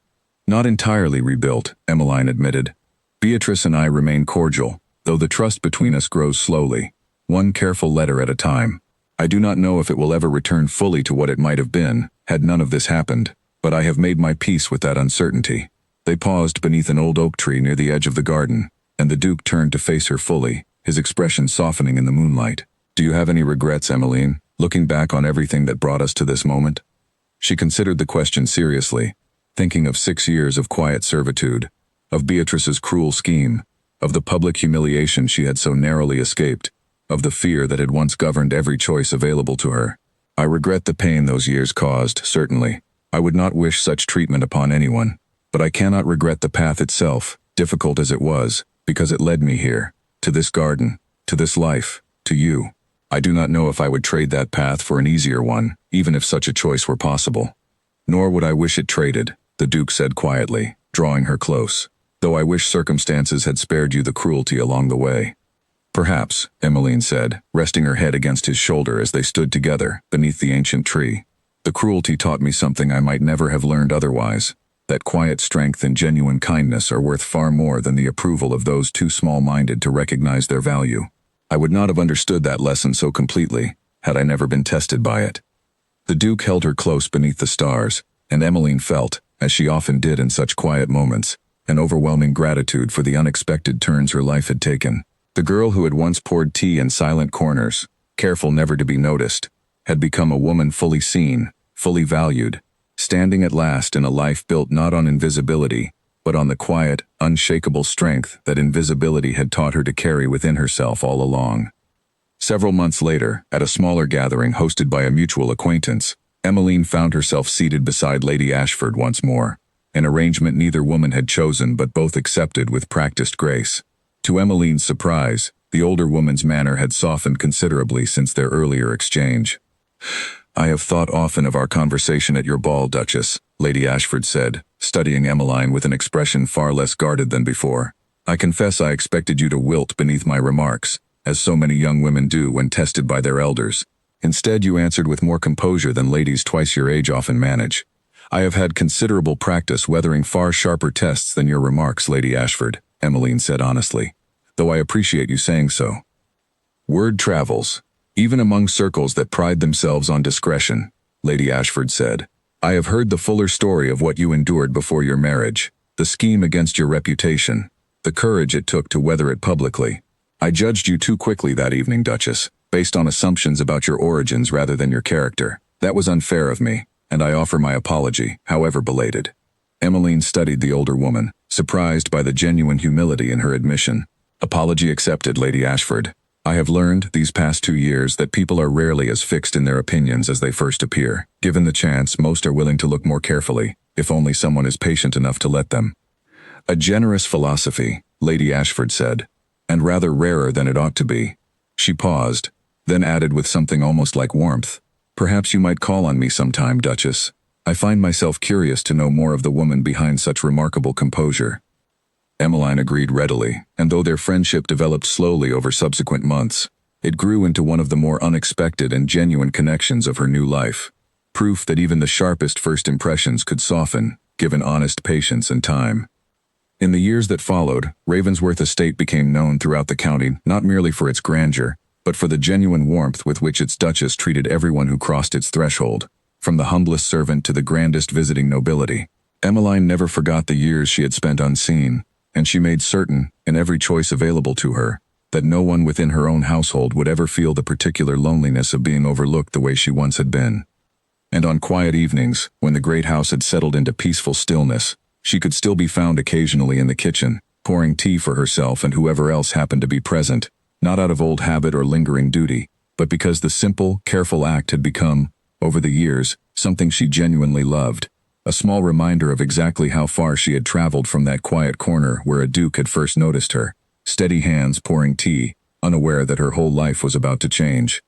Not entirely rebuilt, Emmeline admitted. Beatrice and I remain cordial, though the trust between us grows slowly, one careful letter at a time. I do not know if it will ever return fully to what it might have been, had none of this happened, but I have made my peace with that uncertainty. They paused beneath an old oak tree near the edge of the garden, and the Duke turned to face her fully, his expression softening in the moonlight. Do you have any regrets, Emmeline, looking back on everything that brought us to this moment? She considered the question seriously, thinking of 6 years of quiet servitude, of Beatrice's cruel scheme, of the public humiliation she had so narrowly escaped, of the fear that had once governed every choice available to her. I regret the pain those years caused, certainly. I would not wish such treatment upon anyone, but I cannot regret the path itself, difficult as it was, because it led me here, to this garden, to this life, to you. I do not know if I would trade that path for an easier one, even if such a choice were possible. Nor would I wish it traded, the Duke said quietly, drawing her close, though I wish circumstances had spared you the cruelty along the way. Perhaps, Emmeline said, resting her head against his shoulder as they stood together, beneath the ancient tree. The cruelty taught me something I might never have learned otherwise, that quiet strength and genuine kindness are worth far more than the approval of those too small-minded to recognize their value. I would not have understood that lesson so completely, had I never been tested by it. The Duke held her close beneath the stars, and Emmeline felt, as she often did in such quiet moments, an overwhelming gratitude for the unexpected turns her life had taken. The girl who had once poured tea in silent corners, careful never to be noticed, had become a woman fully seen, fully valued, standing at last in a life built not on invisibility, but on the quiet, unshakable strength that invisibility had taught her to carry within herself all along. Several months later, at a smaller gathering hosted by a mutual acquaintance, Emmeline found herself seated beside Lady Ashford once more, an arrangement neither woman had chosen but both accepted with practiced grace. To Emmeline's surprise, the older woman's manner had softened considerably since their earlier exchange. "I have thought often of our conversation at your ball, Duchess," Lady Ashford said, studying Emmeline with an expression far less guarded than before. "I confess I expected you to wilt beneath my remarks, as so many young women do when tested by their elders. Instead, you answered with more composure than ladies twice your age often manage. I have had considerable practice weathering far sharper tests than your remarks, Lady Ashford," Emmeline said honestly, "though I appreciate you saying so." "Word travels, even among circles that pride themselves on discretion," Lady Ashford said. "I have heard the fuller story of what you endured before your marriage, the scheme against your reputation, the courage it took to weather it publicly. I judged you too quickly that evening, Duchess, based on assumptions about your origins rather than your character. That was unfair of me, and I offer my apology, however belated." Emmeline studied the older woman, surprised by the genuine humility in her admission. "Apology accepted, Lady Ashford. I have learned, these past 2 years, that people are rarely as fixed in their opinions as they first appear. Given the chance, most are willing to look more carefully, if only someone is patient enough to let them." "A generous philosophy," Lady Ashford said, "and rather rarer than it ought to be." She paused, then added with something almost like warmth, "Perhaps you might call on me sometime, Duchess. I find myself curious to know more of the woman behind such remarkable composure." Emmeline agreed readily, and though their friendship developed slowly over subsequent months, it grew into one of the more unexpected and genuine connections of her new life. Proof that even the sharpest first impressions could soften, given honest patience and time. In the years that followed, Ravensworth Estate became known throughout the county not merely for its grandeur, but for the genuine warmth with which its duchess treated everyone who crossed its threshold, from the humblest servant to the grandest visiting nobility. Emmeline never forgot the years she had spent unseen, and she made certain, in every choice available to her, that no one within her own household would ever feel the particular loneliness of being overlooked the way she once had been. And on quiet evenings, when the great house had settled into peaceful stillness, she could still be found occasionally in the kitchen, pouring tea for herself and whoever else happened to be present, not out of old habit or lingering duty, but because the simple, careful act had become, over the years, something she genuinely loved. A small reminder of exactly how far she had traveled from that quiet corner where a duke had first noticed her, steady hands pouring tea, unaware that her whole life was about to change.